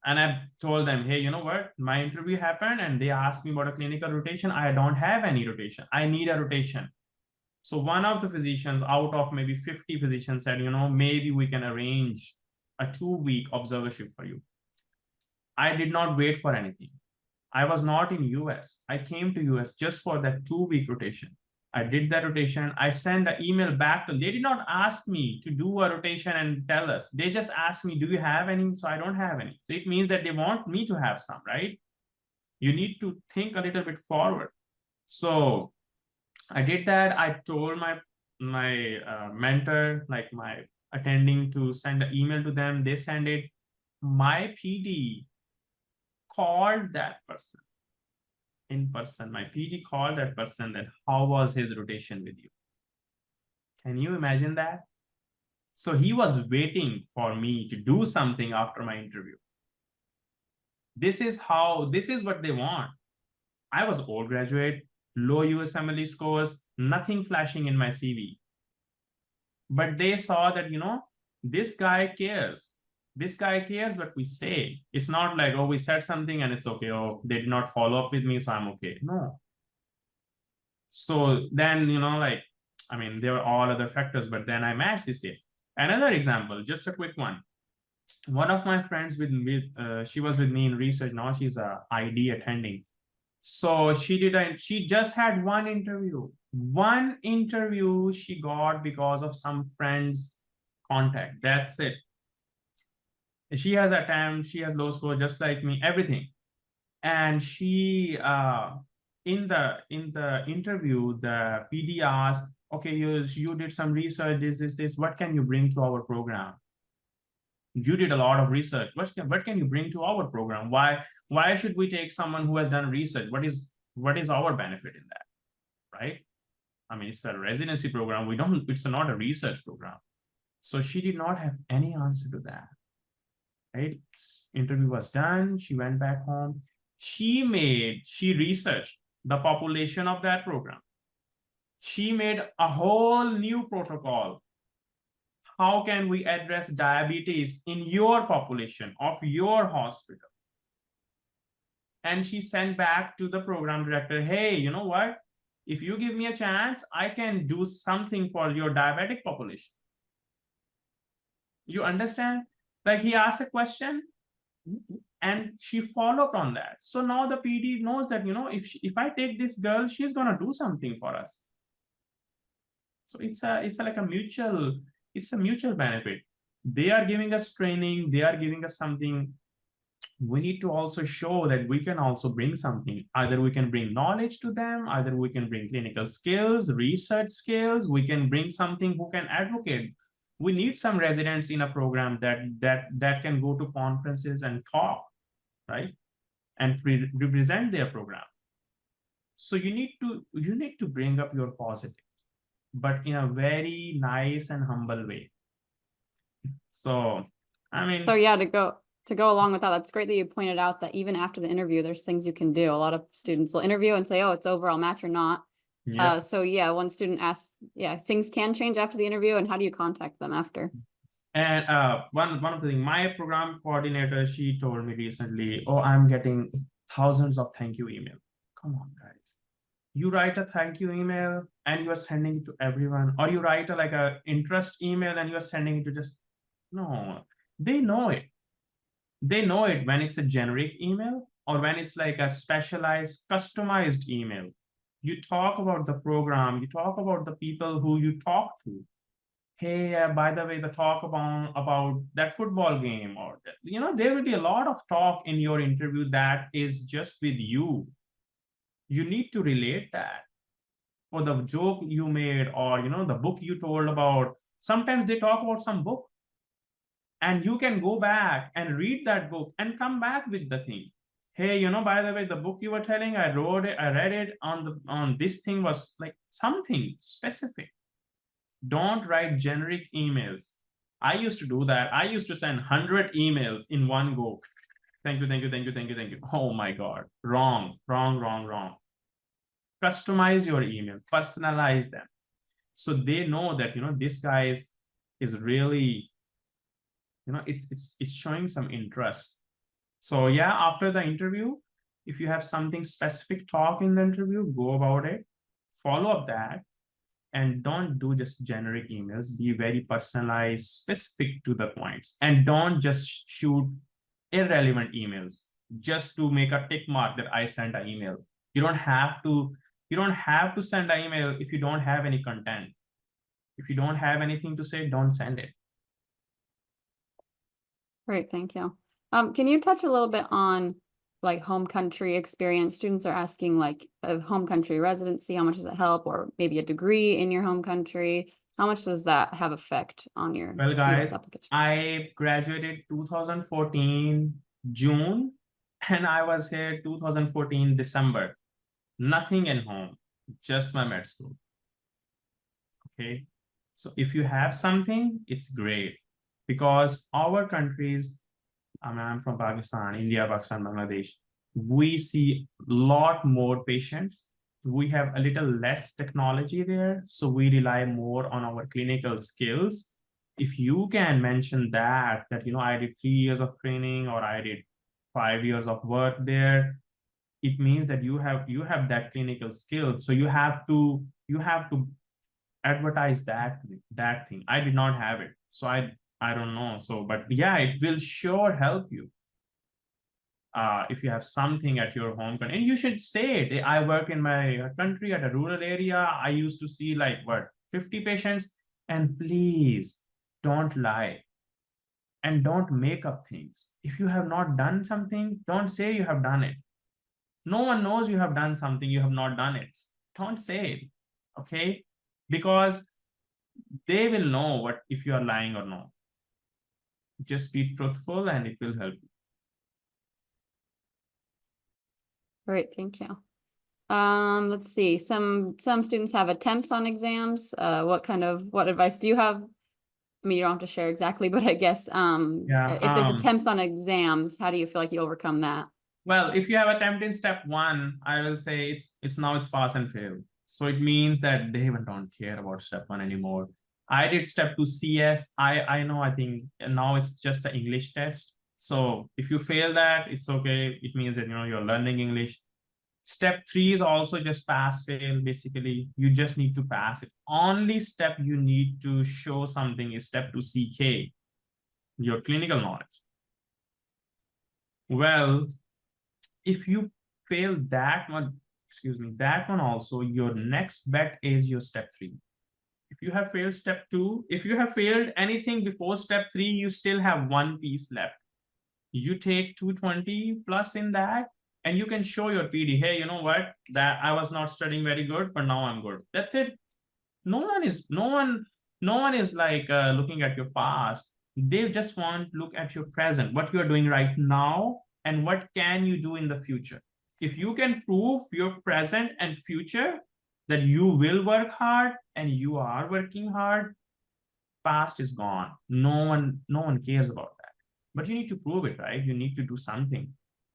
And I told them, hey, you know what? My interview happened and they asked me about a clinical rotation. I don't have any rotation. I need a rotation. So one of the physicians out of maybe 50 physicians said, maybe we can arrange a 2-week observership for you. I did not wait for anything. I was not in US. I came to US just for that 2-week rotation. I did that rotation. I sent an email back to them. They did not ask me to do a rotation and tell us. They just asked me, do you have any? So I don't have any. So it means that they want me to have some, right? You need to think a little bit forward. So I did that. I told my mentor, like my attending, to send an email to them. They send it. My PD called that person in person. My PD called that person that how was his rotation with you? Can you imagine that? So he was waiting for me to do something after my interview. This is what they want. I was old graduate, low USMLE scores, nothing flashing in my CV. But they saw that, this guy cares. This guy cares what we say. It's not like, oh, we said something and it's okay. Oh, they did not follow up with me, so I'm okay. No. So then, there were all other factors, but then I matched this year. Another example, just a quick one. One of my friends she was with me in research. Now she's a ID attending. So she just had one interview. One interview she got because of some friend's contact. That's it. She has attempt, she has low score just like me, everything. And she in the interview, the PD asked, okay, you did some research, this, what can you bring to our program? You did a lot of research. What can you bring to our program? Why should we take someone who has done research? What is our benefit in that, right? I mean, it's a residency program. It's not a research program. So she did not have any answer to that, right? Interview was done. She went back home. She researched the population of that program. She made a whole new protocol. How can we address diabetes in your population of your hospital? And she sent back to the program director, hey, you know what? If you give me a chance, I can do something for your diabetic population. You understand? Like, he asked a question and she followed on that. So now the PD knows that, you know, if I take this girl, she's going to do something for us. So it's like a mutual benefit. They are giving us training. They are giving us something. We need to also show that we can also bring something. Either we can bring knowledge to them, either we can bring clinical skills, research skills, we can bring something who can advocate. We need some residents in a program that can go to conferences and talk, right? And represent their program. So you need to bring up your positive, but in a very nice and humble way. So, I mean,
So yeah, to go along with that, that's great that you pointed out that even after the interview, there's things you can do. A lot of students will interview and say, oh, it's overall match or not.
yeah.
So yeah, one student asked, yeah, things can change after the interview, and how do you contact them after?
And one of the things, my program coordinator, she told me recently, oh, I'm getting thousands of thank you email. Come on, guys. You write a thank you email and you are sending it to everyone, or you write like a interest email and you are sending it to just, no, they know it. They know it when it's a generic email or when it's like a specialized, customized email. You talk about the program, you talk about the people who you talk to. Hey, by the way, the talk about that football game, or, you know, there will be a lot of talk in your interview that is just with you. You need to relate that. Or the joke you made, or, you know, the book you told about. Sometimes they talk about some book, and you can go back and read that book and come back with the thing. Hey, you know, by the way, the book you were telling, I read it on this thing was like something specific. Don't write generic emails. I used to do that. I used to send 100 emails in one go. Thank you, thank you, thank you, thank you, thank you. Oh my God, wrong. Customize your email, personalize them. So they know that, you know, this guy is really, you know, it's showing some interest. So yeah, after the interview, if you have something specific talk in the interview, go about it, follow up that, and don't do just generic emails. Be very personalized, specific to the points, and don't just shoot irrelevant emails just to make a tick mark that I sent an email. You don't have to send an email if you don't have any content. If you don't have anything to say, don't send it.
Great, thank you. Can you touch a little bit on like home country experience? Students are asking like a home country residency, how much does it help? Or maybe a degree in your home country. How much does that have effect on your
Well,
US
guys,
application?
I graduated 2014 June, and I was here 2014 December. Nothing in home, just my med school. Okay, so if you have something, it's great, because our countries, I mean, I'm from Pakistan, India, Pakistan, Bangladesh, we see a lot more patients. We have a little less technology there, so we rely more on our clinical skills. If you can mention that, you know, I did 3 years of training, or I did 5 years of work there, it means that you have that clinical skill. So you have to advertise that thing. I did not have it, so I don't know. So, but yeah, it will sure help you. If you have something at your home country, and you should say it. I work in my country at a rural area. I used to see like 50 patients, and please don't lie and don't make up things. If you have not done something, don't say you have done it. No one knows you have done something, you have not done it. Don't say it, okay? Because they will know what if you are lying or not. Just be truthful and it will help you.
Great, thank you. Let's see. Some students have attempts on exams. What advice do you have? I mean, you don't have to share exactly, but I guess if there's attempts on exams, how do you feel like you overcome that?
Well, if you have attempt in step 1, I will say it's pass and fail. So it means that they even don't care about step 1 anymore. I did step 2 CS. I know, I think now it's just an English test. So if you fail that, it's okay. It means that, you're learning English. Step 3 is also just pass fail. Basically, you just need to pass it. Only step you need to show something is step 2 CK, your clinical knowledge. Well, if you fail that one, that one also, your next bet is your step 3. If you have failed step 2, if you have failed anything before step 3, you still have one piece left. You take 220 plus in that, and you can show your PD, hey, you know what, that I was not studying very good, but now I'm good. That's it. No one is like looking at your past. They just want to look at your present, what you are doing right now, and what can you do in the future. If you can prove your present and future that you will work hard and you are working hard, past is gone. No one cares about that. But you need to prove it, right? You need to do something.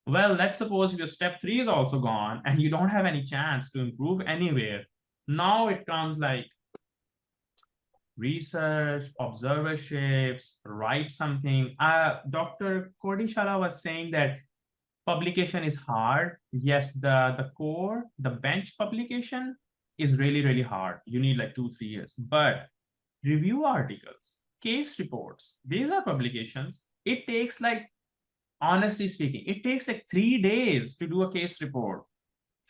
Well, let's suppose your step 3 is also gone and you don't have any chance to improve anywhere. Now it comes like research, observerships, write something. Dr. Kodishala was saying that publication is hard. Yes, the core, the bench publication is really, really hard. You need like 2-3 years. But review articles, case reports, these are publications. It takes like, honestly speaking, it takes like 3 days to do a case report.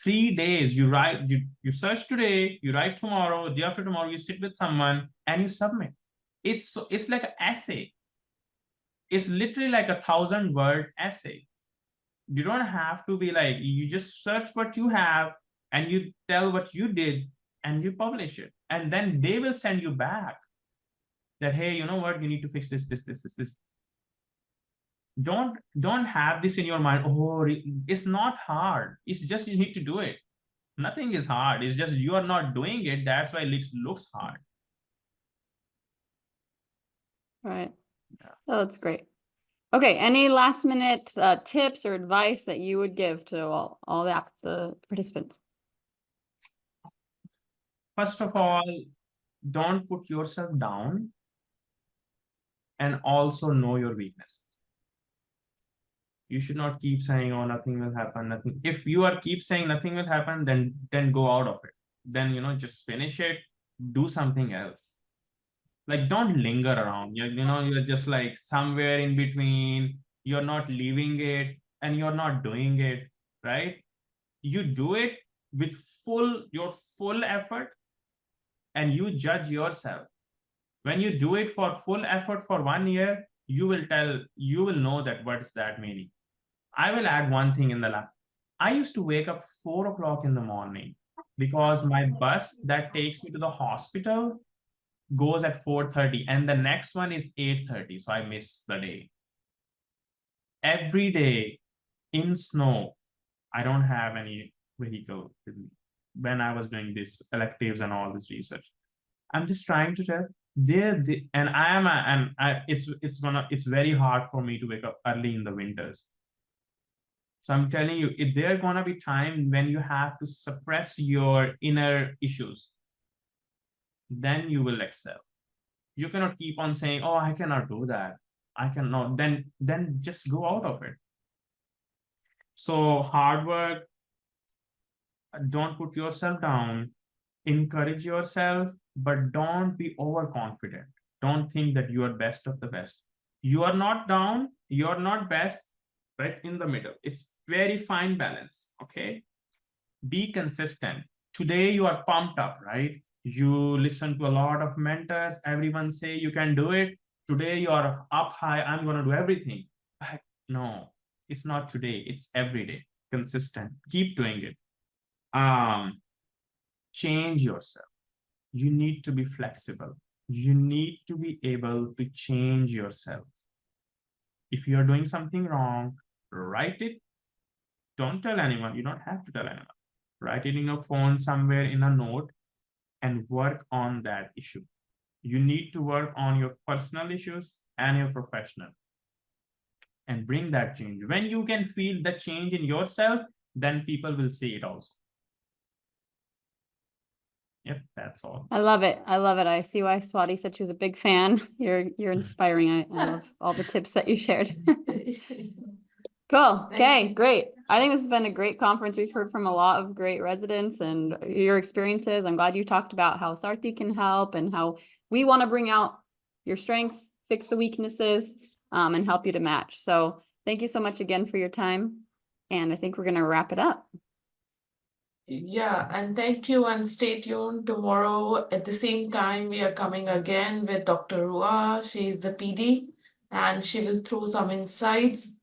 3 days. You write, you search today, you write tomorrow, day after tomorrow, you sit with someone and you submit. It's like an essay. It's literally like 1,000-word essay. You don't have to be like, you just search what you have and you tell what you did and you publish it. And then they will send you back that, hey, you know what, you need to fix this. Don't have this in your mind. Oh, it's not hard. It's just you need to do it. Nothing is hard. It's just you are not doing it. That's why it looks hard.
Right. Oh, that's great. Okay, any last minute tips or advice that you would give to all the participants?
First of all, don't put yourself down, and also know your weaknesses. You should not keep saying, oh, nothing will happen, nothing. If you are keep saying nothing will happen, then go out of it. Then, just finish it, do something else. Like, don't linger around. You're just like somewhere in between. You're not leaving it and you're not doing it, right? You do it with your full effort, and you judge yourself. When you do it for full effort for 1 year, you will know that what's that meaning. I will add one thing in the lab. I used to wake up 4 o'clock in the morning because my bus that takes me to the hospital goes at 4:30 and the next one is 8:30. So I miss the day. Every day in snow, I don't have any vehicle with me when I was doing these electives and all this research. I'm just trying to tell it's very hard for me to wake up early in the winters. So I'm telling you, if there's gonna be time when you have to suppress your inner issues, then you will excel. You cannot keep on saying, oh, I cannot do that. I cannot, then just go out of it. So hard work, don't put yourself down, encourage yourself, but don't be overconfident. Don't think that you are best of the best. You are not down, you're not best, right in the middle. It's very fine balance, okay? Be consistent. Today you are pumped up, right? You listen to a lot of mentors, everyone say you can do it. Today you are up high, I'm gonna do everything. But no, it's not today, it's every day. Consistent, keep doing it. Change yourself. You need to be flexible. You need to be able to change yourself. If you're doing something wrong, write it. Don't tell anyone. You don't have to tell anyone. Write it in your phone somewhere in a note and work on that issue. You need to work on your personal issues and your professional and bring that change. When you can feel the change in yourself, then people will see it also. Yep, that's all.
I love it. I love it. I see why Swati said she was a big fan. You're inspiring. I love all the tips that you shared. Cool. Okay, great. I think this has been a great conference. We've heard from a lot of great residents and your experiences. I'm glad you talked about how Sarthi can help and how we want to bring out your strengths, fix the weaknesses, and help you to match. So thank you so much again for your time. And I think we're going to wrap it up.
Yeah, and thank you, and stay tuned. Tomorrow at the same time, we are coming again with Dr. Rua. She is the PD, and she will throw some insights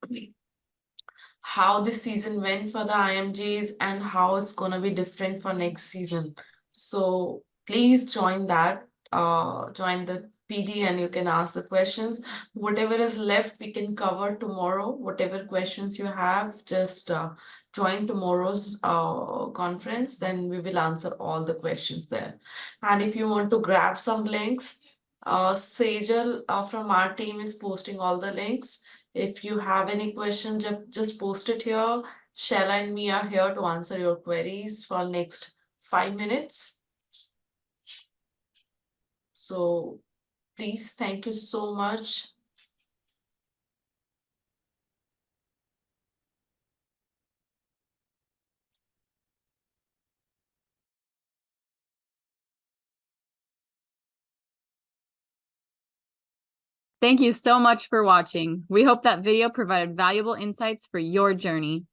how this season went for the IMGs and how it's going to be different for next season. So please join that, join the PD, and you can ask the questions. Whatever is left, we can cover tomorrow. Whatever questions you have, just join tomorrow's conference, then we will answer all the questions there. And if you want to grab some links, Sejal from our team is posting all the links. If you have any questions, just post it here. Shella and me are here to answer your queries for next 5 minutes. So please, thank you so much.
Thank you so much for watching. We hope that video provided valuable insights for your journey.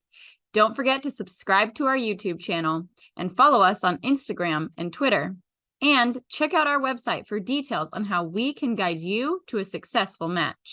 Don't forget to subscribe to our YouTube channel and follow us on Instagram and Twitter. And check out our website for details on how we can guide you to a successful match.